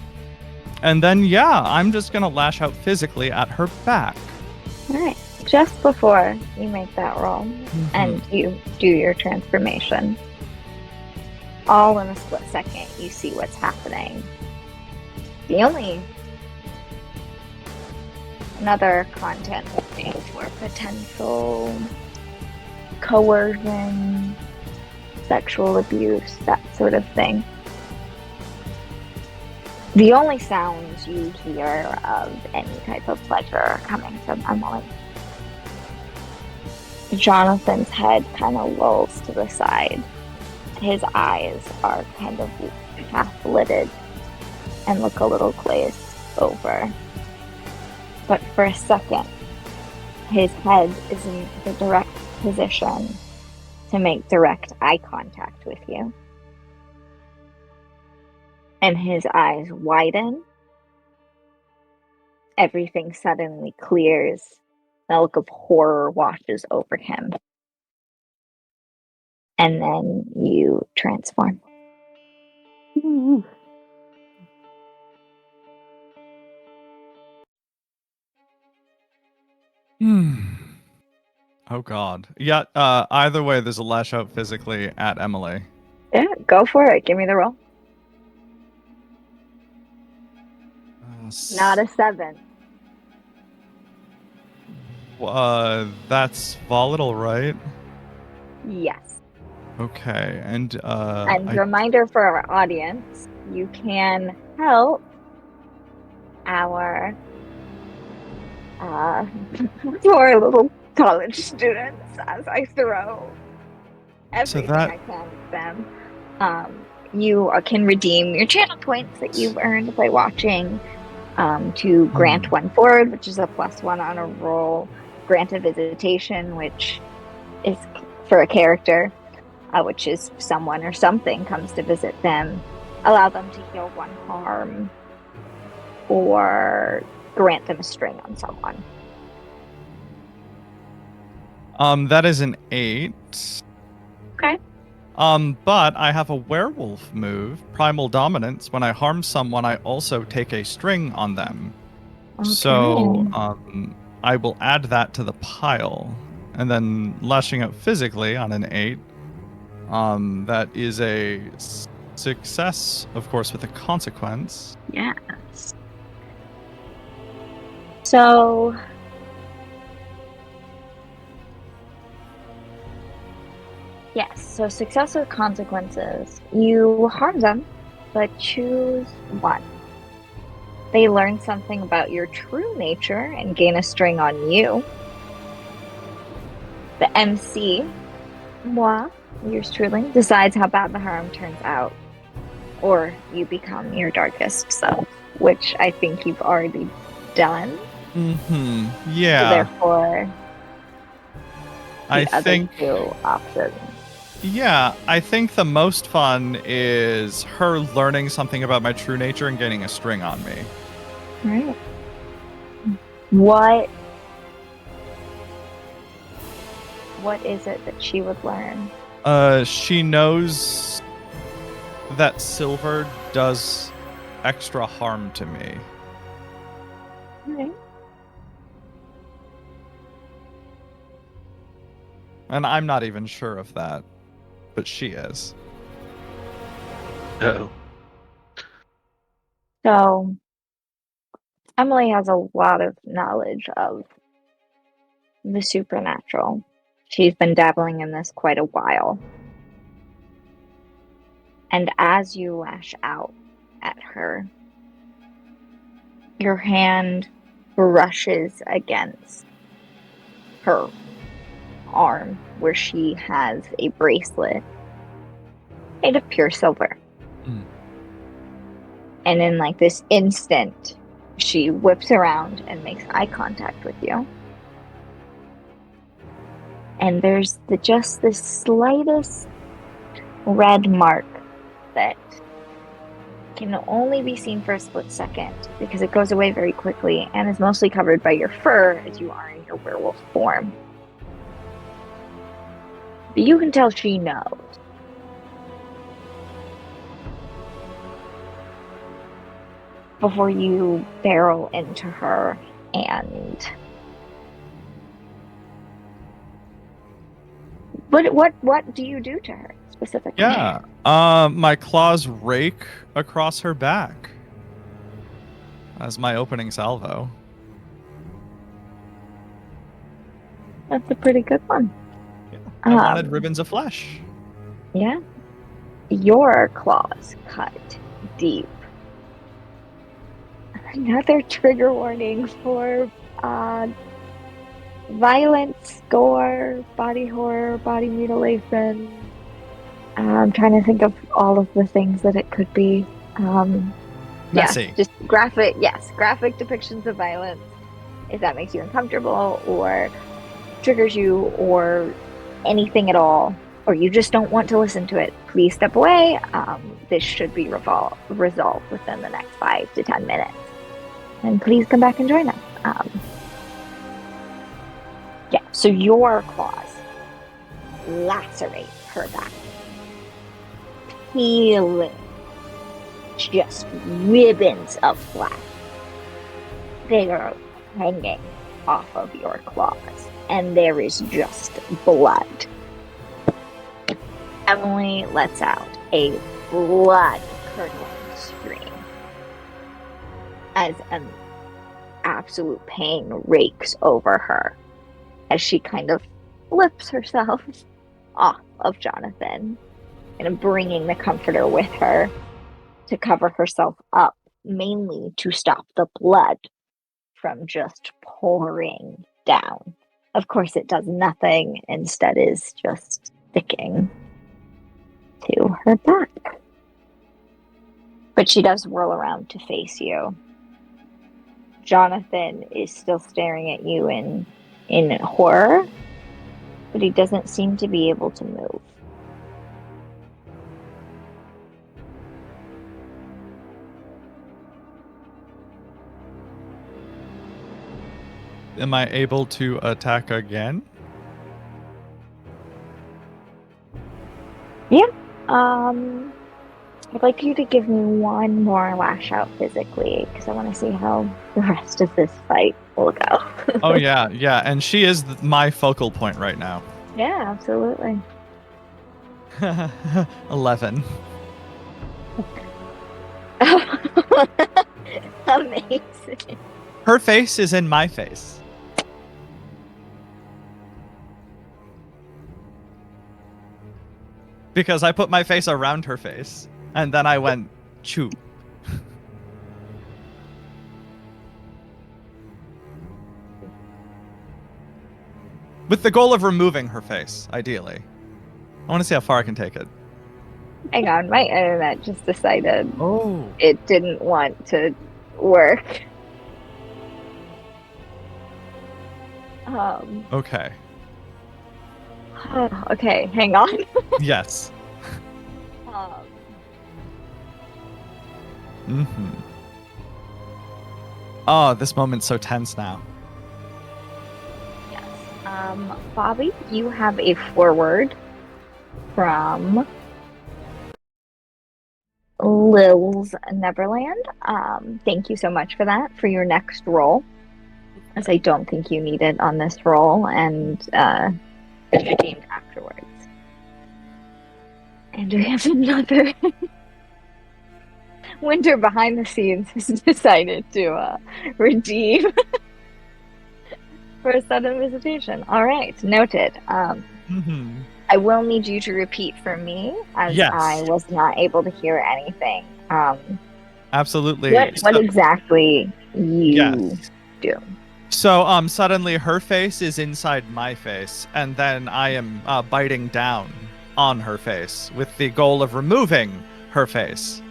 And then, I'm just going to lash out physically at her back. Alright. Just before you make that roll and you do your transformation, all in a split second, you see what's happening. Another content warning for potential coercion, sexual abuse, that sort of thing. The only sounds you hear of any type of pleasure are coming from Emily. Jonathan's head kind of lolls to the side. His eyes are kind of half lidded and look a little glazed over. But for a second, his head is in the direct position to make direct eye contact with you. And his eyes widen. Everything suddenly clears. A look of horror washes over him. And then you transform. Oh god. Yeah, either way, there's a lash out physically at Emily. Yeah, go for it. Give me the roll. Not a 7. That's volatile, right? Yes. Okay, and reminder for our audience, you can help our poor little college students as I throw everything I can at them. You can redeem your channel points that you've earned by watching to grant 1 forward, which is a +1 on a roll. Grant a visitation, which is for a character, which is someone or something comes to visit them. Allow them to heal 1 harm, or grant them a string on someone. That is an 8. Okay. But I have a werewolf move, Primal Dominance. When I harm someone, I also take a string on them. Okay. So, I will add that to the pile. And then lashing out physically on an 8. That is a success, of course, with a consequence. Yes. So yes, so success with consequences. You harm them, but choose one. They learn something about your true nature and gain a string on you. The MC, moi, yours truly, decides how bad the harm turns out. Or you become your darkest self, which I think you've already done. Mm-hmm. So Yeah. therefore, I the other think. two options. Yeah, I think the most fun is her learning something about my true nature and gaining a string on me. Right. What is it that she would learn? She knows that silver does extra harm to me. Right. And I'm not even sure of that, but she is. Uh-oh. So Emily has a lot of knowledge of the supernatural. She's been dabbling in this quite a while. And as you lash out at her, your hand brushes against her arm where she has a bracelet made of pure silver. Mm. And in like this instant, she whips around and makes eye contact with you. And there's just this slightest red mark that can only be seen for a split second because it goes away very quickly and is mostly covered by your fur as you are in your werewolf form. But you can tell she knows. Before you barrel into her and what do you do to her specifically? Yeah. My claws rake across her back as my opening salvo. That's a pretty good one. Yeah. I wanted ribbons of flesh. Yeah. Your claws cut deep. Another trigger warning for violence, gore, body horror, body mutilation. I'm trying to think of all of the things that it could be. Messy. Yes, just graphic depictions of violence. If that makes you uncomfortable or triggers you or anything at all, or you just don't want to listen to it, please step away. This should be resolved within the next 5 to 10 minutes. And please come back and join us. So your claws lacerate her back, peeling just ribbons of flesh. They are hanging off of your claws, and there is just blood. Emily lets out a blood-curdling scream as an absolute pain rakes over her as she kind of flips herself off of Jonathan and bringing the comforter with her to cover herself up, mainly to stop the blood from just pouring down. Of course, it does nothing, instead is just sticking to her back. But she does whirl around to face you. Jonathan is still staring at you in horror, but he doesn't seem to be able to move. Am I able to attack again? Yeah. I'd like you to give me one more lash out physically, because I want to see how the rest of this fight will go. Oh yeah, and she is my focal point right now. Yeah, absolutely. 11. Amazing. Her face is in my face. Because I put my face around her face, and then I went, choo. With the goal of removing her face, ideally. I want to see how far I can take it. Hang on, my internet just decided Oh. it didn't want to work. Okay. Okay, hang on. Yes. Oh, this moment's so tense now. Yes. Bobby, you have a forward from Lil's Neverland. Thank you so much for that, for your next roll, as I don't think you need it on this roll, and it's redeemed afterwards. And we have another Winter behind the scenes has decided to redeem for a sudden visitation. All right, noted. I will need you to repeat for me, as Yes. I was not able to hear anything. Absolutely. What exactly you do? So, suddenly her face is inside my face, and then I am biting down on her face with the goal of removing her face.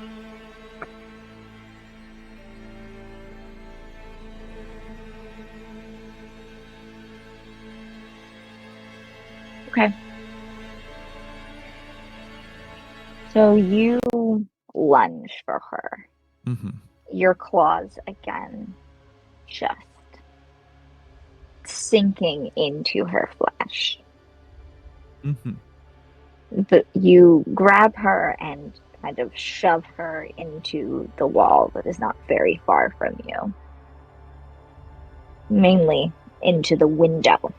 Okay. So you lunge for her. Your claws again just sinking into her flesh. But you grab her and kind of shove her into the wall that is not very far from you. Mainly into the window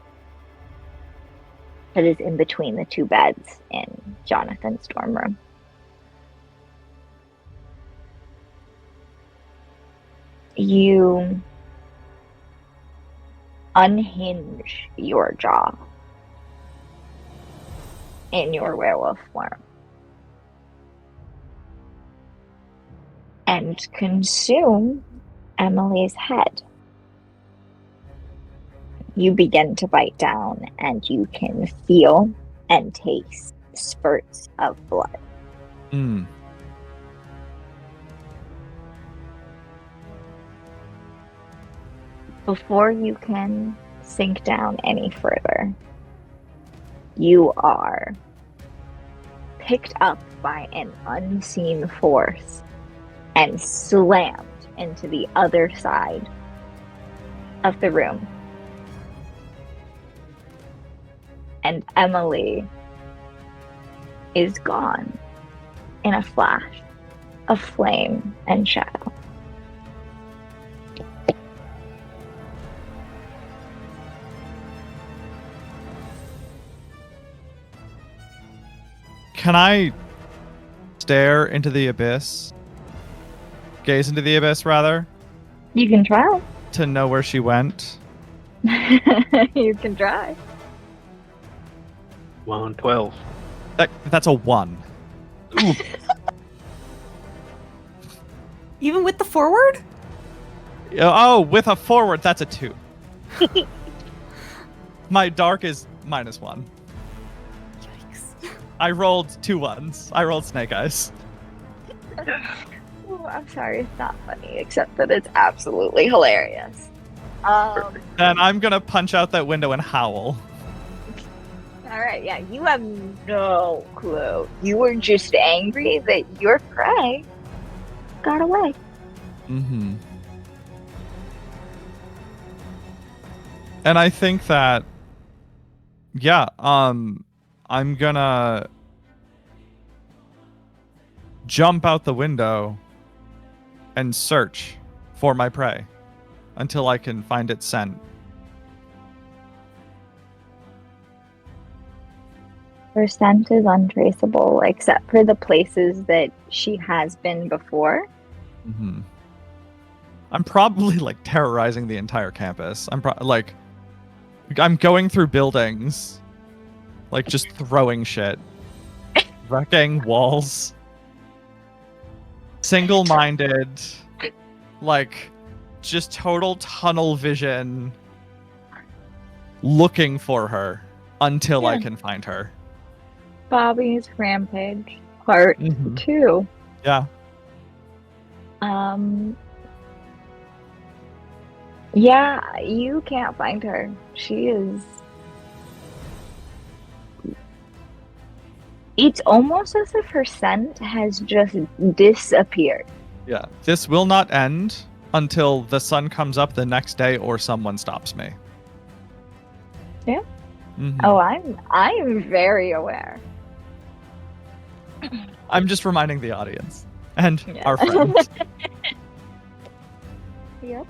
that is in between the two beds in Jonathan's dorm room. You unhinge your jaw in your werewolf form and consume Emily's head. You begin to bite down, and you can feel and taste spurts of blood. Before you can sink down any further, you are picked up by an unseen force and slammed into the other side of the room. And Emily is gone in a flash of flame and shadow. Can I stare into the abyss? Gaze into the abyss, rather? You can try. To know where she went? You can try. 112. That's a 1. Ooh. Even with the forward? Oh, with a forward, that's a 2. My dark is -1. Yikes. I rolled 2 1s. I rolled snake eyes. Oh, I'm sorry, it's not funny, except that it's absolutely hilarious. And I'm gonna punch out that window and howl. Alright, yeah, you have no clue. You were just angry that your prey got away. And I think that, yeah, I'm gonna jump out the window and search for my prey until I can find its scent. Her scent is untraceable, except for the places that she has been before. Mm-hmm. I'm probably like terrorizing the entire campus. I'm going through buildings, like just throwing shit, wrecking walls, single-minded, like just total tunnel vision, looking for her until I can find her. Bobby's Rampage, part 2. Yeah. Yeah, you can't find her. She is... It's almost as if her scent has just disappeared. Yeah. This will not end until the sun comes up the next day or someone stops me. Yeah. Mm-hmm. Oh, I'm very aware. I'm just reminding the audience and our friends. Yep.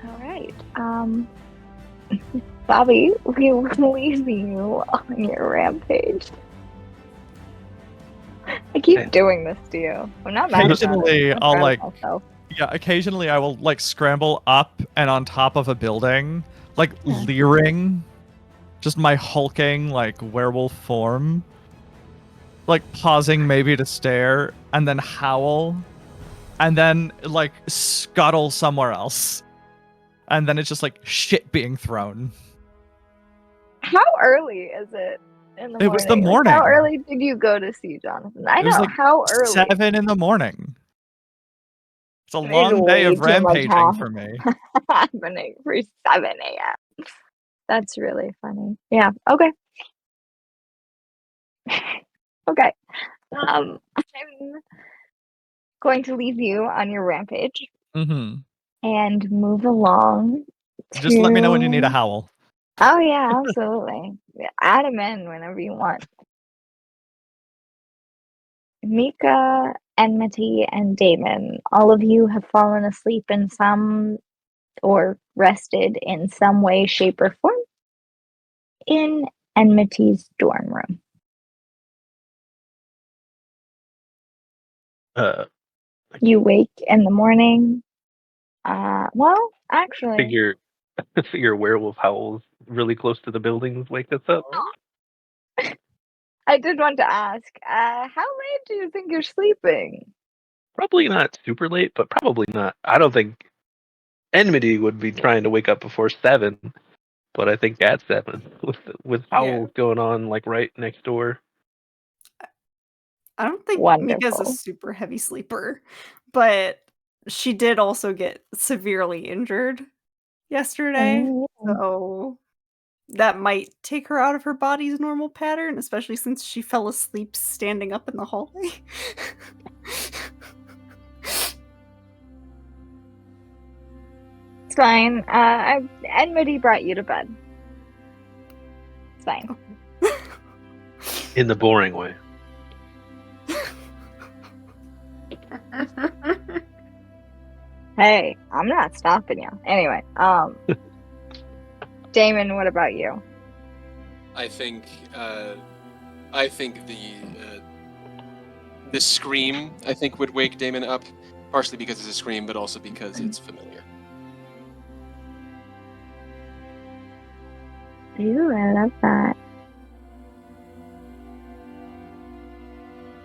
All right. Bobby, we will leave you on your rampage. I keep doing this to you. I'm not mad about Occasionally, it. I'll occasionally I will like scramble up and on top of a building, like leering, just my hulking like werewolf form, like pausing maybe to stare and then howl, and then like scuttle somewhere else, and then it's just like shit being thrown. How early is it in the morning? It was the morning. Like, how early did you go to see Jonathan? I It was know, like how early? 7 a.m. It's a long day of rampaging for me. Happening for 7 a.m. That's really funny. Yeah. Okay. Okay. I'm going to leave you on your rampage and move along. Just let me know when you need a howl. Oh yeah, absolutely. Add them in whenever you want. Mika, Enmity, and Damon, all of you have fallen asleep in some or rested in some way, shape, or form in Enmity's dorm room. You wake in the morning. Well, actually, figure werewolf howls really close to the buildings wake us up. I did want to ask, how late do you think you're sleeping? Probably not super late, but probably not. I don't think Enmity would be trying to wake up before 7, but I think at 7 with howls going on like right next door. I don't think Mika's a Wonderful. super heavy sleeper, but she did also get severely injured yesterday, so that might take her out of her body's normal pattern, especially since she fell asleep standing up in the hallway. It's fine. Enmity brought you to bed. It's fine. In the boring way. Hey, I'm not stopping you. Anyway, Damon, what about you? I think the scream I think would wake Damon up, partially because it's a scream, but also because it's familiar. Ooh, I love that.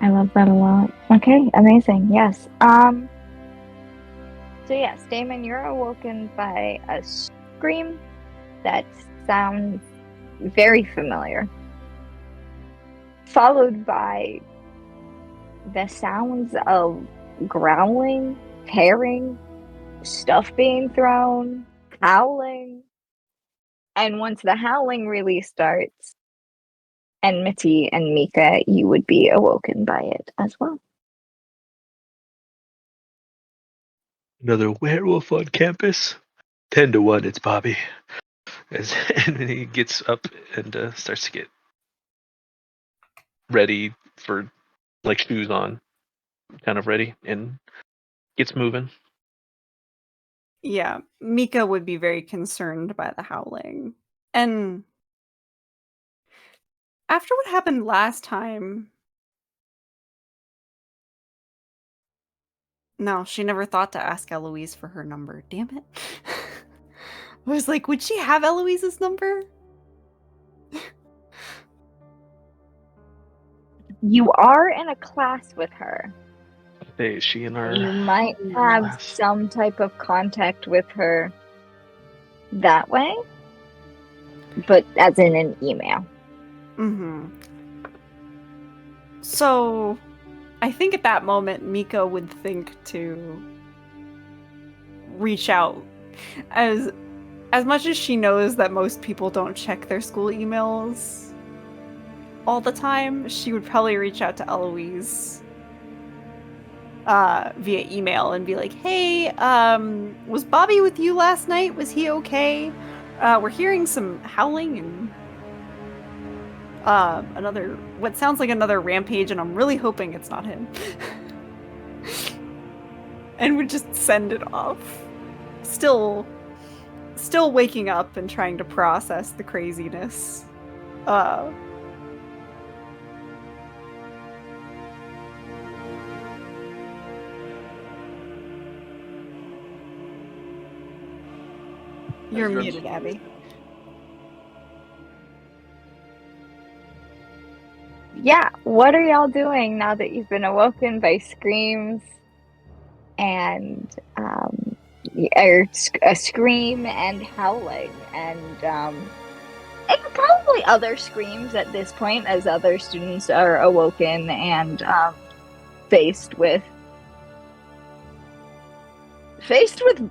I love that a lot. Okay, amazing. Yes. So yes, Damon, you're awoken by a scream that sounds very familiar, followed by the sounds of growling, tearing, stuff being thrown, howling. And once the howling really starts, Enmity and Mika, you would be awoken by it as well. Another werewolf on campus. 10-1, it's Bobby. And then he gets up and starts to get ready for, like, shoes on, kind of ready, and gets moving. Yeah, Mika would be very concerned by the howling. And after what happened last time, no, she never thought to ask Eloise for her number. Damn it. I was like, would she have Eloise's number? You are in a class with her. Hey, is she in our... You might have class? some type of contact with her that way, but as in an email. Mm-hmm. So, I think at that moment, Mika would think to reach out. As much as she knows that most people don't check their school emails all the time, she would probably reach out to Eloise via email and be like, hey, was Bobby with you last night? Was he okay? We're hearing some howling and what sounds like another rampage, and I'm really hoping it's not him. And would just send it off. Still waking up and trying to process the craziness. You're muted, Abby. Yeah, what are y'all doing now that you've been awoken by screams and a scream and howling and probably other screams at this point as other students are awoken and faced with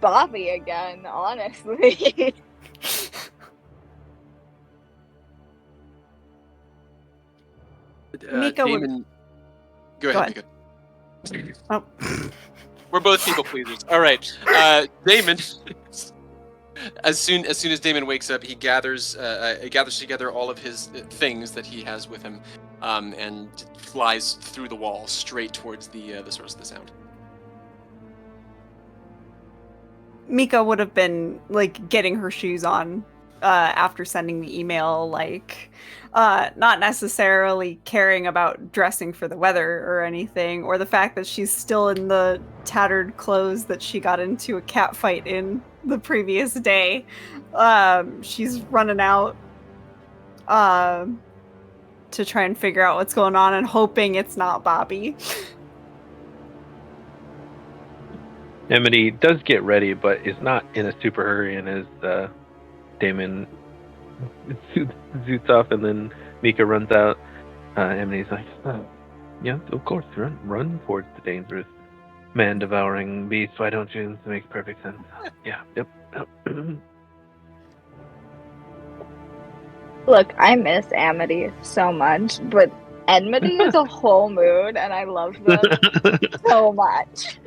Bobby again, honestly. Mika would- Damon, go ahead, Mika. Oh. We're both people pleasers. All right, Damon. As soon as Damon wakes up, he gathers together all of his things that he has with him, and flies through the wall straight towards the source of the sound. Mika would have been like getting her shoes on after sending the email, like not necessarily caring about dressing for the weather or anything, or the fact that she's still in the tattered clothes that she got into a cat fight in the previous day. She's running out to try and figure out what's going on and hoping it's not Bobby. Amity does get ready, but is not in a super hurry, and as Damon zoots off and then Mika runs out, Amity's like, yeah, of course, run towards the dangerous man-devouring beast, why don't you? It makes perfect sense. Yeah, yep. Look, I miss Amity so much, but Enmity is a whole mood, and I love them so much.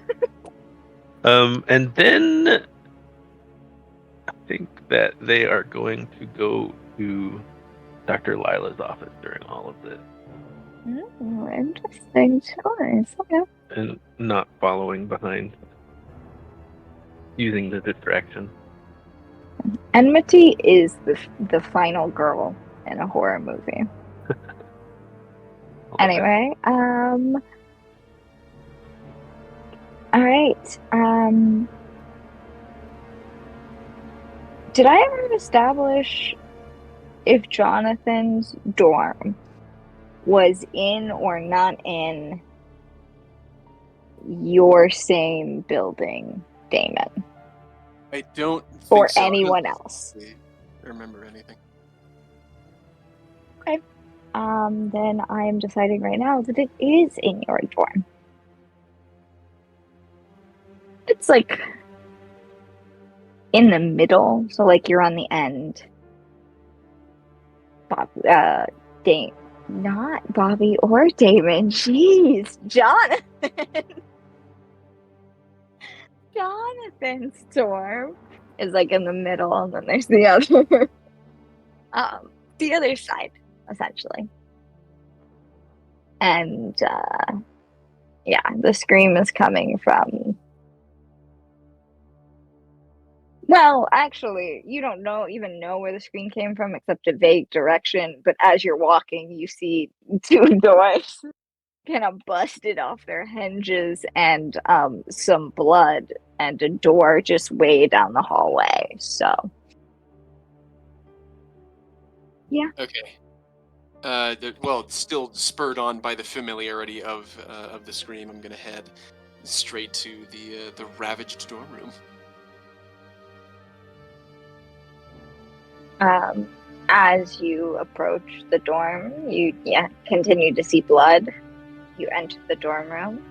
And then I think that they are going to go to Dr. Lila's office during all of this. Oh, interesting choice. Okay. And not following behind, using the distraction. Enmity is the final girl in a horror movie. Anyway, all right. Did I ever establish if Jonathan's dorm was in or not in your same building, Damon? I don't think Or so. anyone else? I remember anything. Okay. Then I am deciding right now that it is in your dorm. It's like in the middle, so like you're on the end. Not Bobby or Damon. Jeez, Jonathan. Jonathan's dorm is like in the middle, and then there's the other, the other side, essentially. And the scream is coming from. Well, actually, you don't even know where the scream came from except a vague direction. But as you're walking, you see two doors kind of busted off their hinges and some blood and a door just way down the hallway. So, yeah. Okay. Still spurred on by the familiarity of the scream, I'm gonna head straight to the ravaged dorm room. As you approach the dorm, you continue to see blood. You enter the dorm room.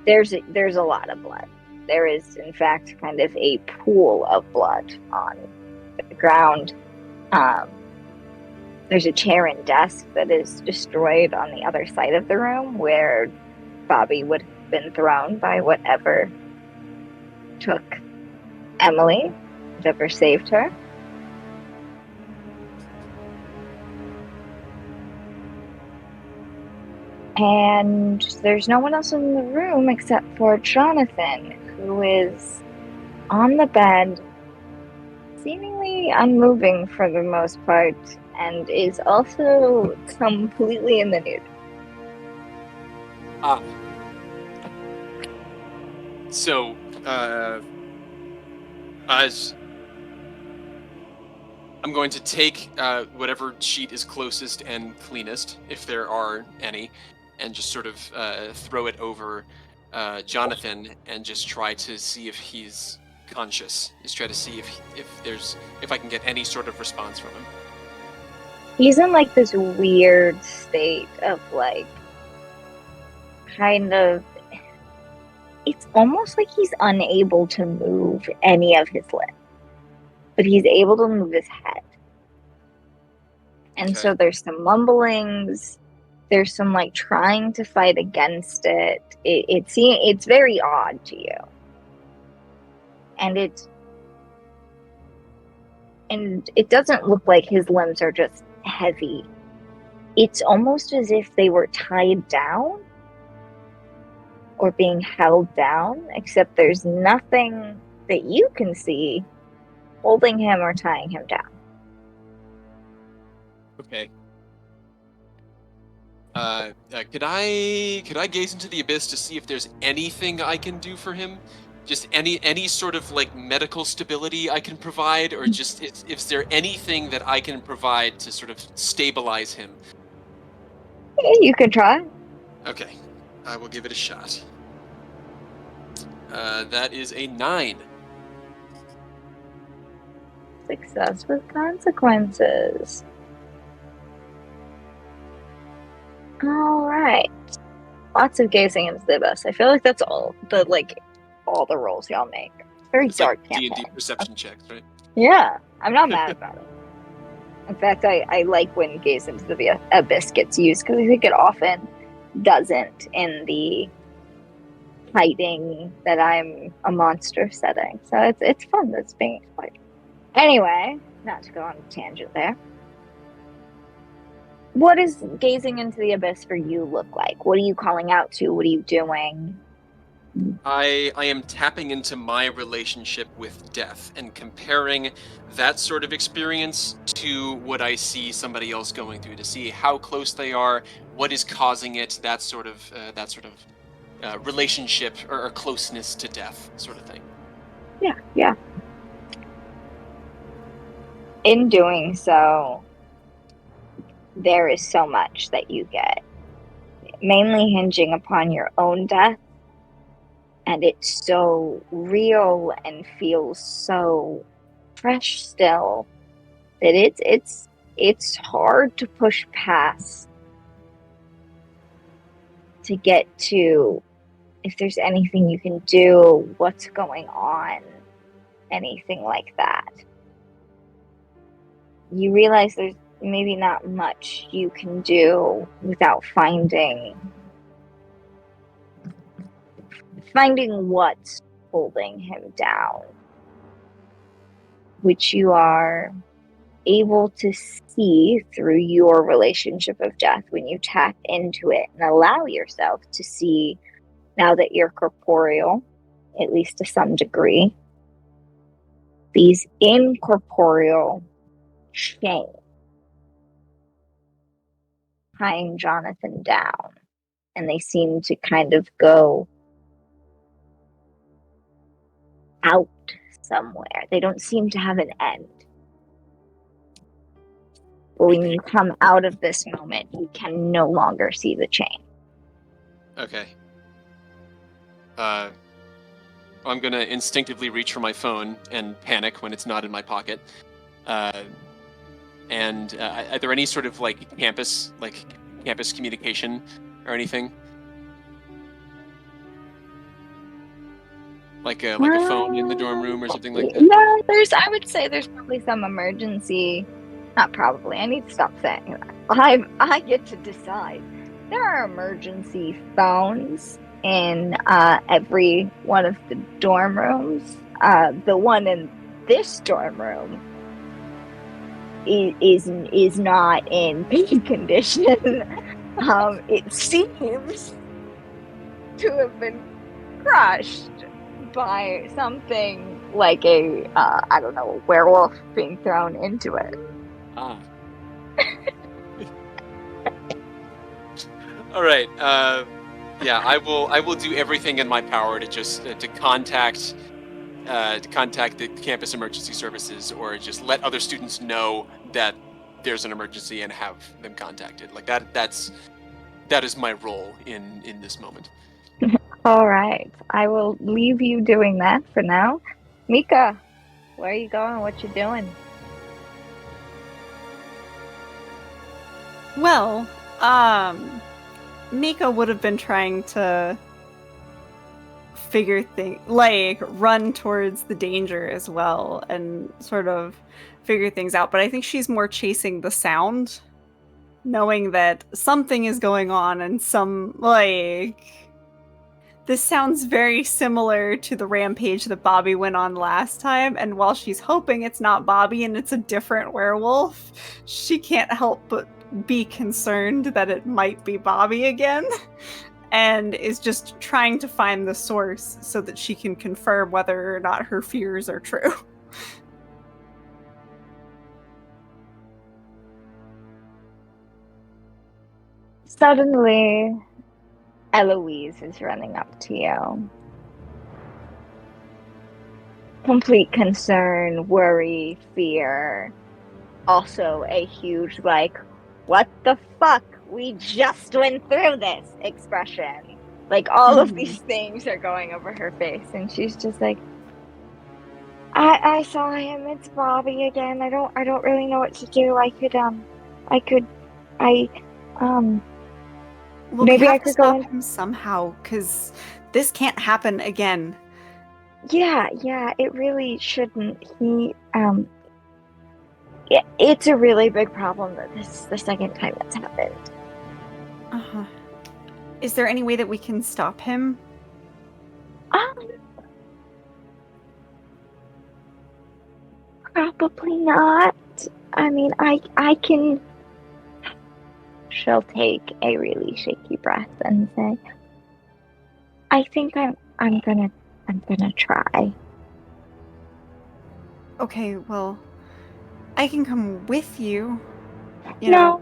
There's a lot of blood. There is, in fact, kind of a pool of blood on the ground. There's a chair and desk that is destroyed on the other side of the room where Bobby would have been thrown by whatever took Emily, whatever saved her. And there's no one else in the room except for Jonathan, who is on the bed, seemingly unmoving for the most part, and is also completely in the nude. So, as I'm going to take whatever sheet is closest and cleanest, if there are any, and just sort of throw it over Jonathan and just try to see if he's conscious. Just try to see if I can get any sort of response from him. He's in like this weird state of like kind of, it's almost like he's unable to move any of his limbs, but he's able to move his head. And so there's some mumblings, there's some like trying to fight against it. It's very odd to you. And it doesn't look like his limbs are just heavy. It's almost as if they were tied down or being held down, except there's nothing that you can see holding him or tying him down. Okay. Could I gaze into the abyss to see if there's anything I can do for him? Just any sort of like medical stability I can provide, or just is there anything that I can provide to sort of stabilize him? Yeah, you can try. Okay, I will give it a shot. That is a 9. Success with consequences. Alright. Lots of gazing into the abyss. I feel like that's all the rolls y'all make. Very It's dark like campaign. D&D perception checks, right? Yeah, I'm not mad about it. In fact, I like when gaze into the abyss gets used because I think it often doesn't in the hiding that I'm a monster setting. So it's fun that's being explored. Anyway, not to go on a tangent there. What does gazing into the abyss for you look like? What are you calling out to? What are you doing? I am tapping into my relationship with death and comparing that sort of experience to what I see somebody else going through, to see how close they are, what is causing it, that sort of relationship or closeness to death sort of thing. Yeah. In doing so, there is so much that you get, mainly hinging upon your own death. And it's so real and feels so fresh still that it's hard to push past to get to if there's anything you can do, what's going on, anything like that. You realize there's maybe not much you can do without finding what's holding him down, which you are able to see through your relationship of death when you tap into it and allow yourself to see, now that you're corporeal, at least to some degree, these incorporeal chains tying Jonathan down. And they seem to kind of go out somewhere. They don't seem to have an end. But when you come out of this moment, you can no longer see the chain. Okay. I'm gonna instinctively reach for my phone and panic when it's not in my pocket. Are there any sort of campus communication or anything? Like a phone in the dorm room or something like that? No, I would say there's probably some emergency. Not probably. I need to stop saying that. I get to decide. There are emergency phones in every one of the dorm rooms. The one in this dorm room is not in peak condition. It seems to have been crushed by something like a werewolf being thrown into it. Ah. All right. Yeah, I will do everything in my power to just to contact the campus emergency services, or just let other students know that there's an emergency and have them contacted. Like that is my role in this moment. All right, I will leave you doing that for now. Mika, where are you going? What you doing? Well, Mika would have been trying to figure things, run towards the danger as well and sort of figure things out. But I think she's more chasing the sound, knowing that something is going on and this sounds very similar to the rampage that Bobby went on last time, and while she's hoping it's not Bobby and it's a different werewolf, she can't help but be concerned that it might be Bobby again, and is just trying to find the source so that she can confirm whether or not her fears are true. Suddenly, Eloise is running up to you. Complete concern, worry, fear. Also a huge, what the fuck? We just went through this expression. All of these things are going over her face, and she's just like, I saw him, it's Bobby again. I don't really know what to do. Well, maybe we have I to could stop go in. him somehow, because this can't happen again. Yeah, it really shouldn't. It's a really big problem that this is the second time that's happened. Uh-huh. Is there any way that we can stop him? Probably not. I mean, I can. She'll take a really shaky breath and say, I think I'm gonna try. Okay, well, I can come with you. No.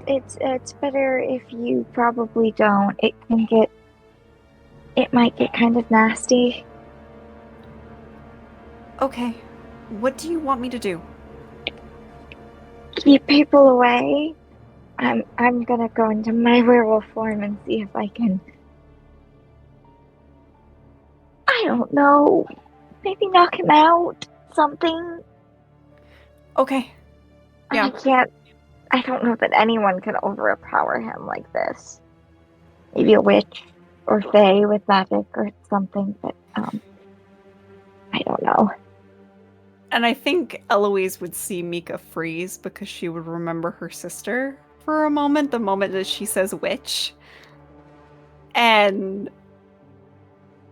It's better if you probably don't. It might get kind of nasty. Okay. What do you want me to do? Keep people away. I'm gonna go into my werewolf form and see if I can. I don't know. Maybe knock him out. Something. Okay. Yeah. I don't know that anyone can overpower him like this. Maybe a witch or fae with magic or something, but I don't know. And I think Eloise would see Mika freeze because she would remember her sister for a moment, the moment that she says witch. And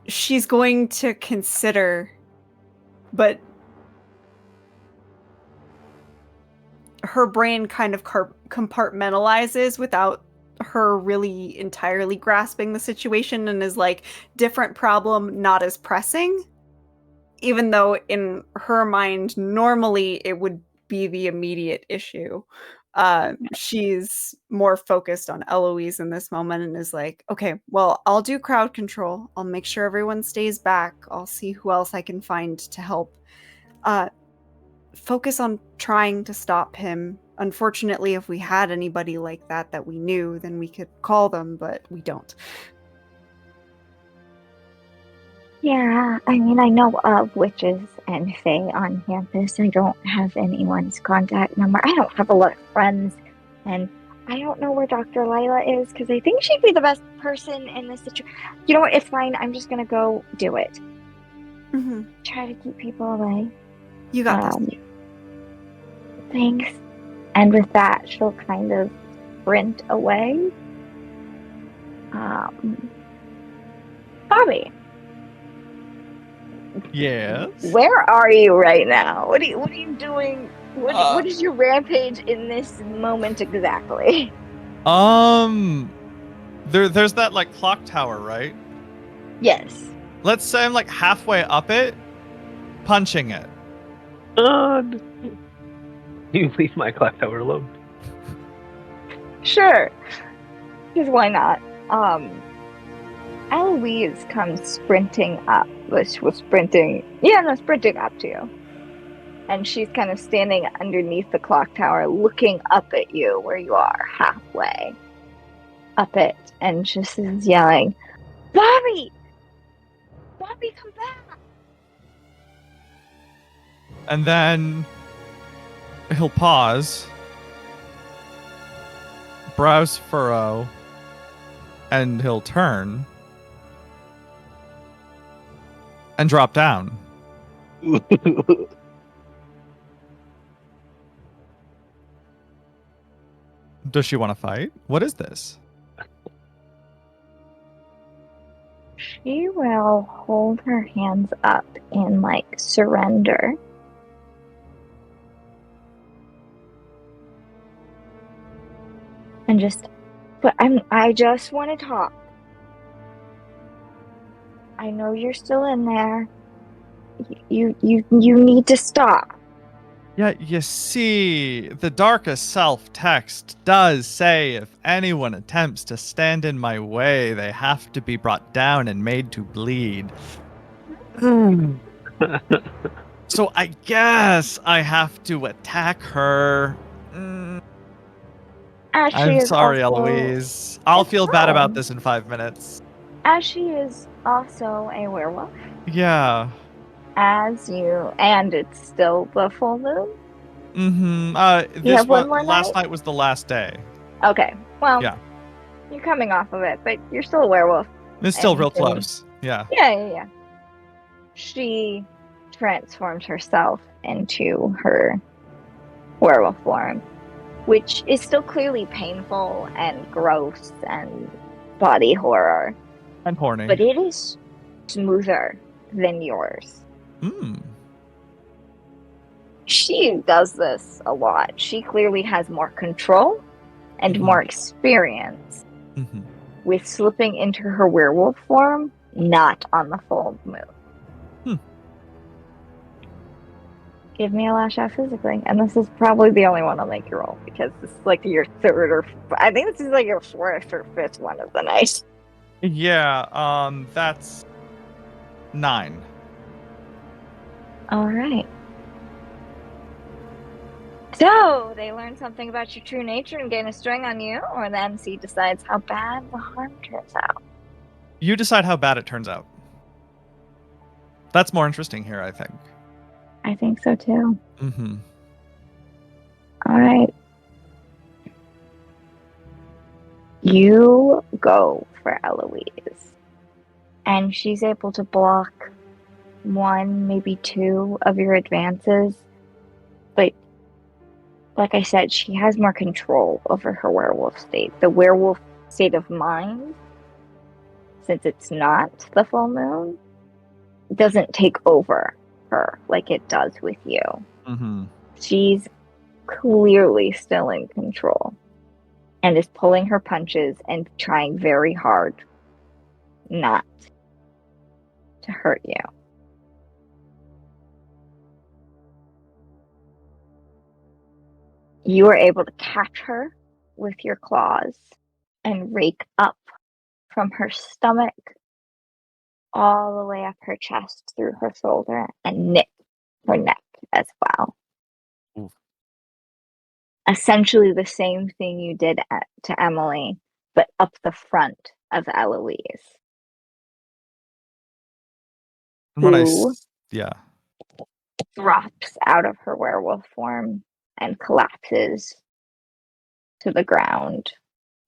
she's going to consider, but her brain kind of compartmentalizes without her really entirely grasping the situation, and is like, different problem, not as pressing. Even though in her mind, normally it would be the immediate issue. She's more focused on Eloise in this moment and is like, okay, well, I'll do crowd control. I'll make sure everyone stays back. I'll see who else I can find to help. Focus on trying to stop him. Unfortunately, if we had anybody like that we knew, then we could call them, but we don't. Yeah, I mean, I know of witches and fae on campus. I don't have anyone's contact number. I don't have a lot of friends, and I don't know where Dr. Lila is, because I think she'd be the best person in this situation. You know what? It's fine. I'm just gonna go do it. Mm-hmm. Try to keep people away. You got this. Thanks. And with that, she'll kind of sprint away. Bobby. Yes. Where are you right now? What are you doing? What is your rampage in this moment exactly? There's that like clock tower, right? Yes. Let's say I'm like halfway up it, punching it. You leave my clock tower alone. Sure. Because why not? Eloise comes sprinting up. Sprinting up to you. And she's kind of standing underneath the clock tower, looking up at you where you are, halfway up it, and just is yelling, Bobby! Bobby, come back! And then he'll pause, brows furrow, and he'll turn and drop down. Does she want to fight? What is this? She will hold her hands up in like surrender. And I just want to talk. I know you're still in there. You need to stop. Yeah, you see, the darkest self text does say if anyone attempts to stand in my way, they have to be brought down and made to bleed. So I guess I have to attack her. I'm sorry, Eloise. I'll feel bad about this in 5 minutes. As she is also a werewolf. Yeah. And it's still the full moon? Mm-hmm. You have one more last night? night was the last day. Okay, well, yeah. You're coming off of it, but you're still a werewolf. It's still real close. Yeah. Yeah. She transforms herself into her werewolf form, which is still clearly painful and gross and body horror. And horny. But it is smoother than yours. She does this a lot. She clearly has more control and more experience with slipping into her werewolf form, not on the full moon. Give me a lash out physically. And this is probably the only one I'll make you roll, because this is like your I think this is like your fourth or fifth one of the night. Yeah, that's 9. All right. So, they learn something about your true nature and gain a string on you, or the MC decides how bad the harm turns out? You decide how bad it turns out. That's more interesting here, I think. I think so, too. All right. You go for Eloise, and she's able to block 1, maybe 2 of your advances, but like I said, she has more control over her werewolf state. The werewolf state of mind, since it's not the full moon, doesn't take over her like it does with you. She's clearly still in control and is pulling her punches and trying very hard not to hurt you. You are able to catch her with your claws and rake up from her stomach all the way up her chest through her shoulder and nip her neck as well. Oof. Essentially the same thing you did to Emily, but up the front of Eloise. Who yeah. drops out of her werewolf form and collapses to the ground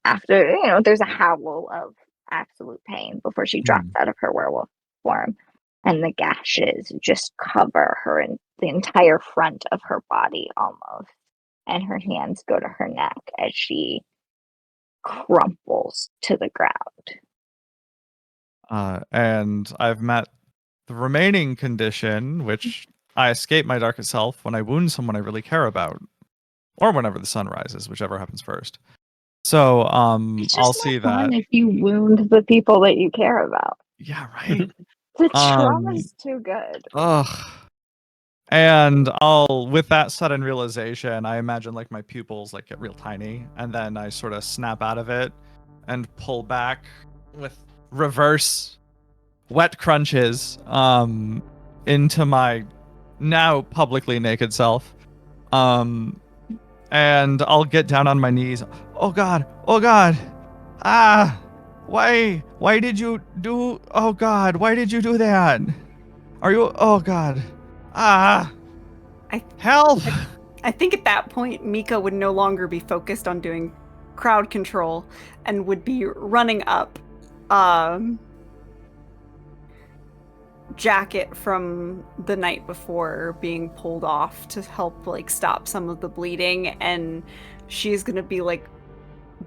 after, there's a howl of absolute pain before she drops out of her werewolf form. And the gashes just cover her and the entire front of her body almost. And her hands go to her neck as she crumples to the ground. And I've met the remaining condition, which I escape my darkest self when I wound someone I really care about. Or whenever the sun rises, whichever happens first. So, I'll see that. If you wound the people that you care about. Yeah, right. The trauma's too good. Ugh. And I'll, with that sudden realization, I imagine like my pupils like get real tiny, and then I sort of snap out of it and pull back with reverse wet crunches into my now publicly naked self. And I'll get down on my knees. Oh God, why did you do, oh God, why did you do that? Are you, oh God, help! I think at that point, Mika would no longer be focused on doing crowd control and would be running up jacket from the night before being pulled off to help like stop some of the bleeding, and she's gonna be like,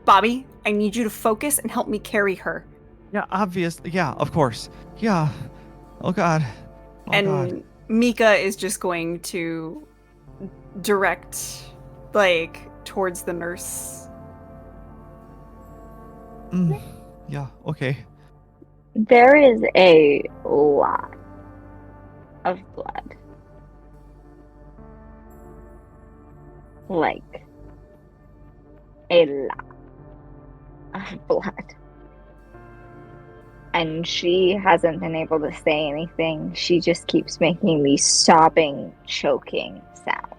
Bobby, I need you to focus and help me carry her. Yeah, obviously. Yeah, of course. Yeah. Oh God. Oh, and God. Mika is just going to direct like towards the nurse. Yeah, okay. There is a lot of blood. Like, a lot of blood. And she hasn't been able to say anything. She just keeps making these sobbing, choking sounds.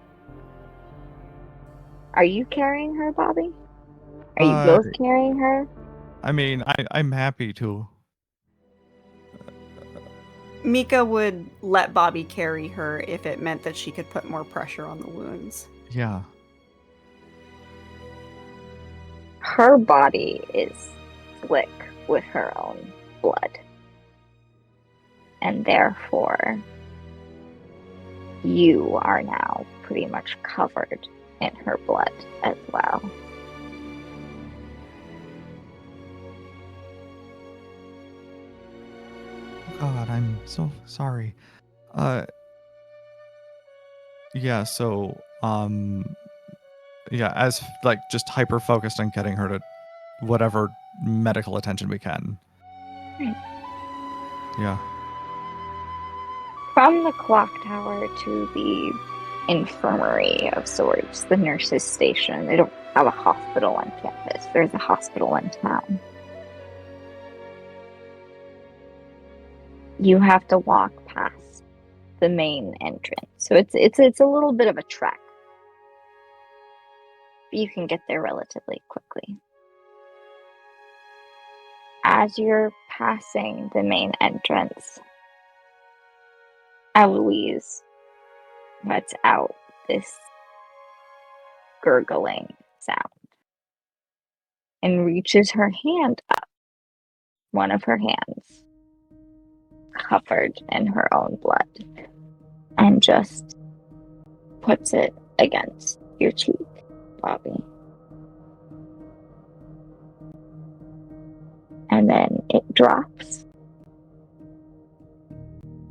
Are you carrying her, Bobby? Are you both carrying her? I mean, I'm happy to. Mika would let Bobby carry her if it meant that she could put more pressure on the wounds. Yeah. Her body is slick with her own blood. And therefore, you are now pretty much covered in her blood as well. God, I'm so sorry. Yeah, so, yeah, as, like, just hyper-focused on getting her to whatever medical attention we can. Right. Yeah. From the clock tower to the infirmary of sorts, the nurses' station, they don't have a hospital on campus. There's a hospital in town. You have to walk past the main entrance. So it's a little bit of a trek. But you can get there relatively quickly. As you're passing the main entrance, Eloise lets out this gurgling sound and reaches her hand up, one of her hands, covered in her own blood, and just puts it against your cheek, Bobby. And then it drops.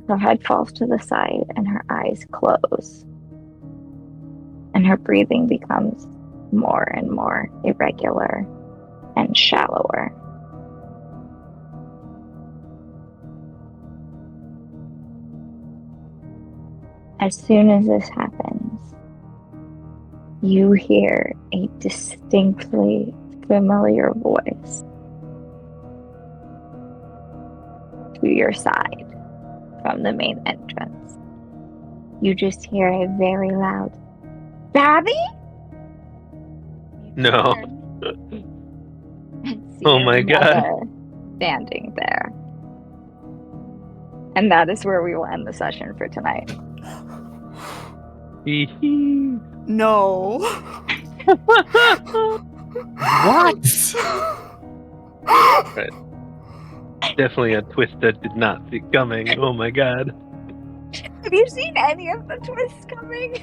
Her head falls to the side and her eyes close. And and her breathing becomes more and more irregular and shallower. As soon as this happens, you hear a distinctly familiar voice to your side from the main entrance. You just hear a very loud, "Babby?" No. And see Oh my God. mother standing there. And that is where we will end the session for tonight. No. What? Right. Definitely a twist that did not see coming. Oh my God. Have you seen any of the twists coming?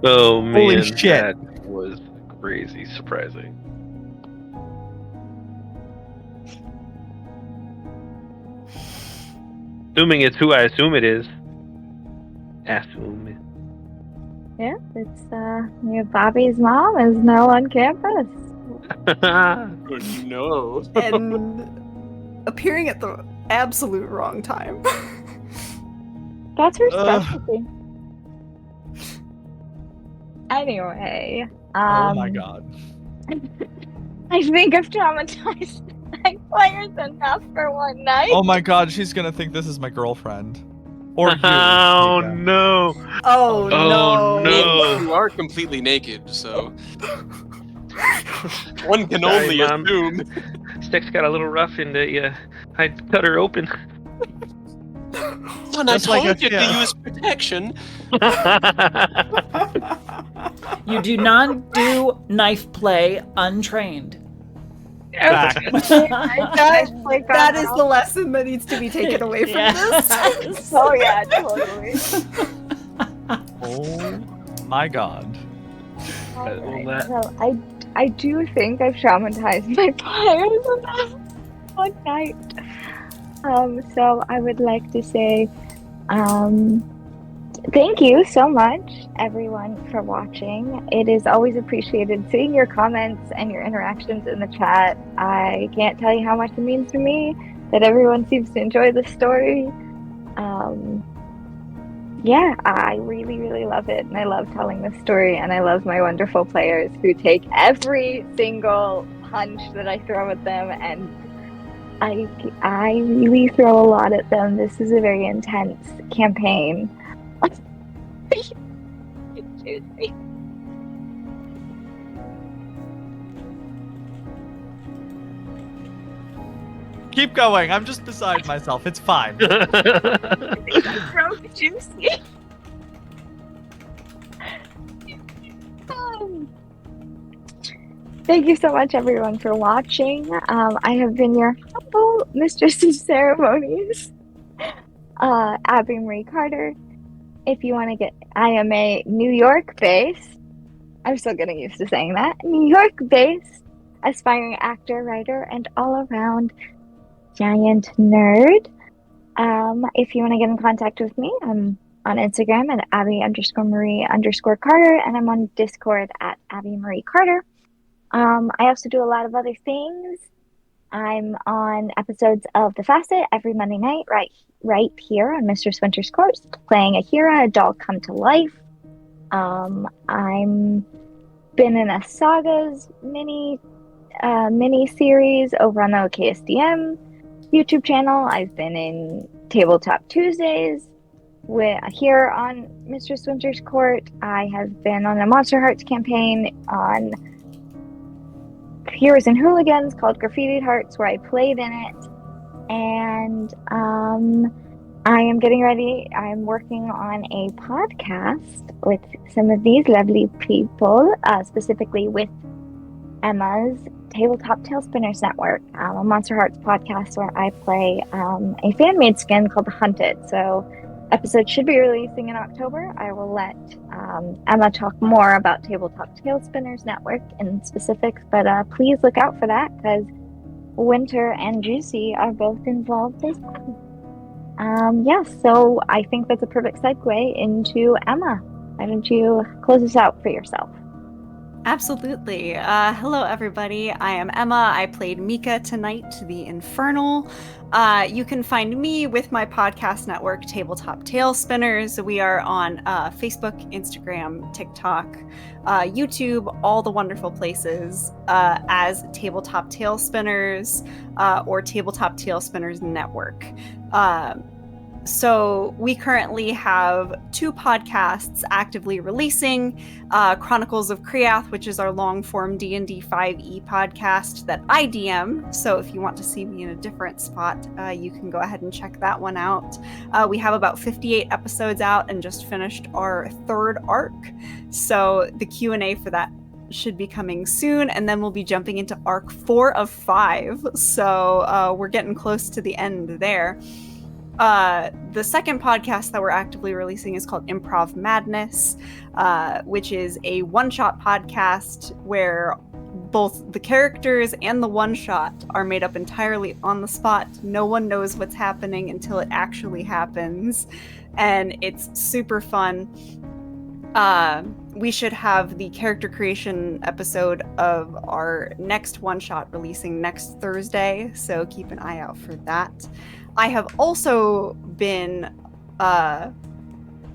Oh man, Holy shit. that was crazy surprising. Assuming it's who I assume it is. Assume it. Yeah, it's Bobby's mom is now on campus. Oh, no. And appearing at the absolute wrong time. That's her Ugh. specialty. Anyway, Oh my God. I think I've traumatized my players enough for one night. Oh my God, she's gonna think this is my girlfriend. Or you. Oh Mika. no! Oh, Oh, no. You are completely naked, so one can Sorry, only Mom. assume. Stick's got a little rough and I cut her open. Son, I That's like told a- you yeah. to use protection. You do not do knife play untrained. Back. That is the lesson that needs to be taken away from this. Yes. Oh yeah, totally. Oh my God. Alright, that- so I do think I've traumatized my players enough one night. So I would like to say, thank you so much, everyone, for watching. It is always appreciated seeing your comments and your interactions in the chat. I can't tell you how much it means to me that everyone seems to enjoy the story. Yeah, I really, really love it, and I love telling this story, and I love my wonderful players who take every single punch that I throw at them, and I really throw a lot at them. This is a very intense campaign. Excuse me. Keep going. I'm just beside myself. It's fine. I broke Juicy. Thank you so much, everyone, for watching. I have been your humble mistress of ceremonies, Abby Marie Carter. If you want to get, I am a New York-based, I'm still getting used to saying that, New York-based aspiring actor, writer, and all-around giant nerd. If you want to get in contact with me, I'm on Instagram at Abby_Marie_Carter, and I'm on Discord at Abby Marie Carter. I also do a lot of other things. I'm on episodes of The Facet every Monday night, right here on Mistress Winter's Court, playing Akira, a doll come to life. I'm been in a Sagas mini series over on the KSDM YouTube channel. I've been in Tabletop Tuesdays here on Mistress Winter's Court. I have been on a Monster Hearts campaign on Heroes and Hooligans called Graffitied Hearts, where I played in it. And I am getting ready. I'm working on a podcast with some of these lovely people, specifically with Emma's Tabletop Tailspinners Network, a Monster Hearts podcast where I play a fan-made skin called The Hunted. So episodes should be releasing in October. I will let Emma talk more about Tabletop Tailspinners Network in specifics, but please look out for that because Winter and Juicy are both involved as well. So I think that's a perfect segue into Emma. Why don't you close us out for yourself? Absolutely. Hello, everybody. I am Emma. I played Mika tonight, the Infernal. You can find me with my podcast network, Tabletop Tail Spinners. We are on Facebook, Instagram, TikTok, YouTube, all the wonderful places as Tabletop Tail Spinners or Tabletop Tail Spinners Network. So we currently have 2 podcasts actively releasing. Chronicles of Kriath, which is our long-form D&D 5e podcast that I DM. So if you want to see me in a different spot, you can go ahead and check that one out. We have about 58 episodes out and just finished our 3rd arc. So the Q&A for that should be coming soon, and then we'll be jumping into arc 4 of 5. So we're getting close to the end there. The second podcast that we're actively releasing is called Improv Madness, which is a one-shot podcast where both the characters and the one-shot are made up entirely on the spot. No one knows what's happening until it actually happens, and it's super fun. We should have the character creation episode of our next one-shot releasing next Thursday, so keep an eye out for that. I have also been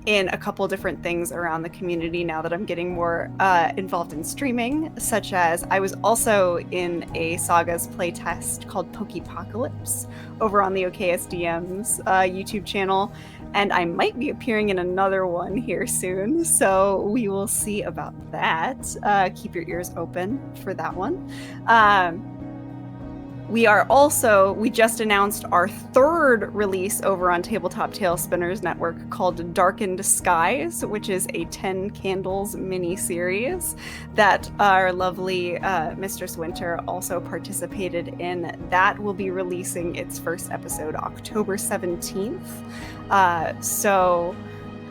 in a couple different things around the community now that I'm getting more involved in streaming, such as I was also in a Sagas playtest called Pokepocalypse over on the OKSDM's YouTube channel, and I might be appearing in another one here soon, so we will see about that. Keep your ears open for that one. We just announced our 3rd release over on Tabletop Tail Spinners Network called Darkened Skies, which is a 10 Candles mini-series that our lovely Mistress Winter also participated in. That will be releasing its first episode October 17th. So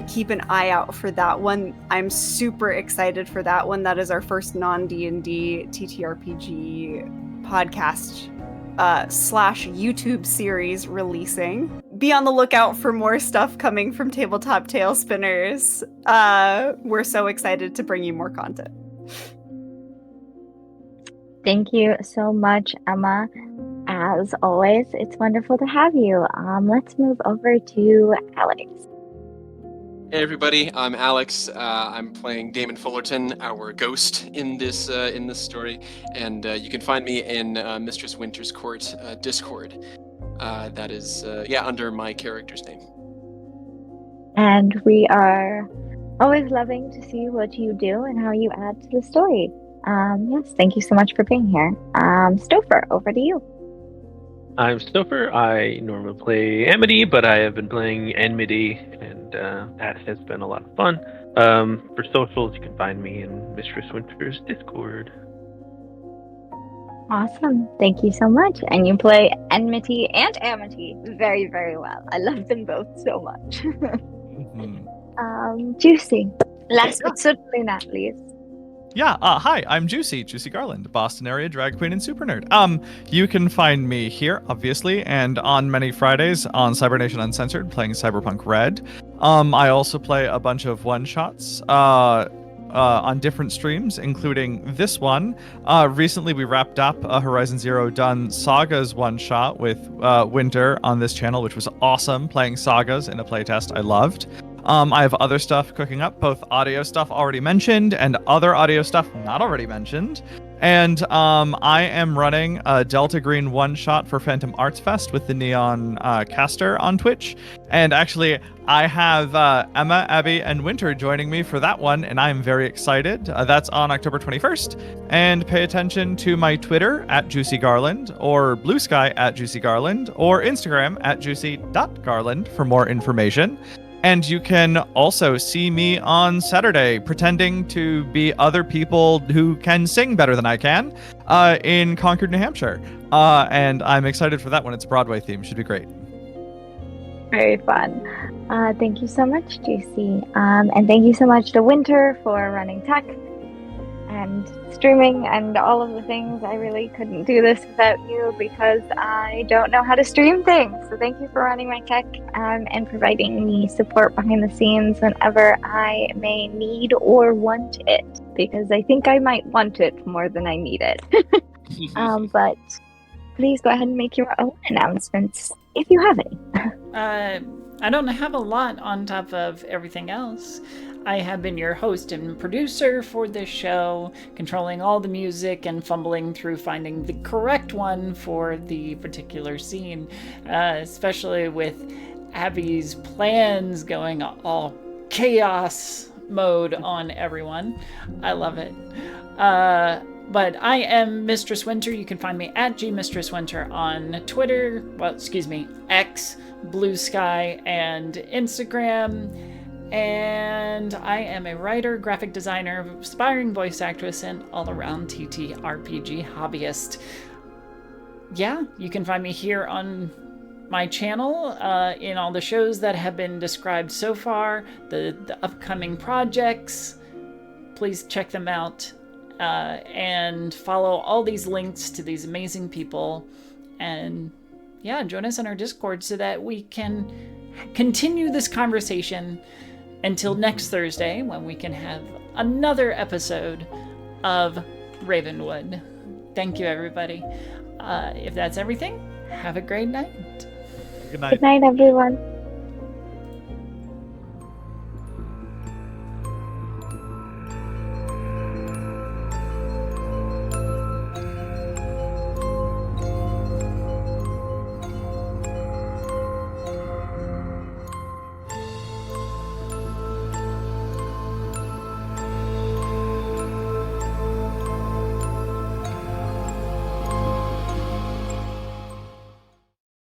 keep an eye out for that one. I'm super excited for that one. That is our first non-D&D TTRPG podcast / YouTube series releasing. Be on the lookout for more stuff coming from Tabletop Tail Spinners. We're so excited to bring you more content. Thank you so much, Emma. As always, it's wonderful to have you. Let's move over to Alex. Hey everybody, I'm Alex. I'm playing Damon Fullerton, our ghost in this story, and you can find me in Mistress Winter's Court Discord. That is under my character's name. And we are always loving to see what you do and how you add to the story. Yes, thank you so much for being here. Stouffer, over to you. I'm Stouffer. I normally play Amity, but I have been playing Enmity, and that has been a lot of fun. For socials, you can find me in Mistress Winter's Discord. Awesome. Thank you so much. And you play Enmity and Amity very, very well. I love them both so much. Juicy. Last but certainly not least. Yeah, hi, I'm Juicy Garland, Boston area drag queen and super nerd. You can find me here, obviously, and on many Fridays on Cybernation Uncensored, playing Cyberpunk Red. I also play a bunch of one-shots on different streams, including this one. Recently, we wrapped up a Horizon Zero Dawn Sagas one-shot with Winter on this channel, which was awesome, playing Sagas in a playtest I loved. I have other stuff cooking up, both audio stuff already mentioned and other audio stuff not already mentioned. And I am running a Delta Green one-shot for Phantom Arts Fest with the Neon Caster on Twitch. And actually, I have Emma, Abby, and Winter joining me for that one, and I'm very excited. That's on October 21st. And pay attention to my Twitter, @JuicyGarland, or Blue Sky, @JuicyGarland, or Instagram, @juicy.garland for more information. And you can also see me on Saturday pretending to be other people who can sing better than I can in Concord, New Hampshire. And I'm excited for that one. It's a Broadway theme. Should be great. Very fun. Thank you so much, Juicy. And thank you so much to Winter for running tech. and streaming and all of the things. I really couldn't do this without you because I don't know how to stream things. So thank you for running my tech and providing me support behind the scenes whenever I may need or want it, because I think I might want it more than I need it. But please go ahead and make your own announcements if you have any. I don't have a lot on top of everything else. I have been your host and producer for this show, controlling all the music and fumbling through finding the correct one for the particular scene, especially with Abby's plans going all chaos mode on everyone. I love it. But I am Mistress Winter. You can find me at gmistresswinter on Twitter, X, Blue Sky, and Instagram. And I am a writer, graphic designer, aspiring voice actress, and all-around TTRPG hobbyist. Yeah, you can find me here on my channel, in all the shows that have been described so far, the upcoming projects. Please check them out, and follow all these links to these amazing people. And yeah, join us on our Discord so that we can continue this conversation until next Thursday, when we can have another episode of Ravenwood. Thank you, everybody. If that's everything, have a great night. Good night. Good night, everyone.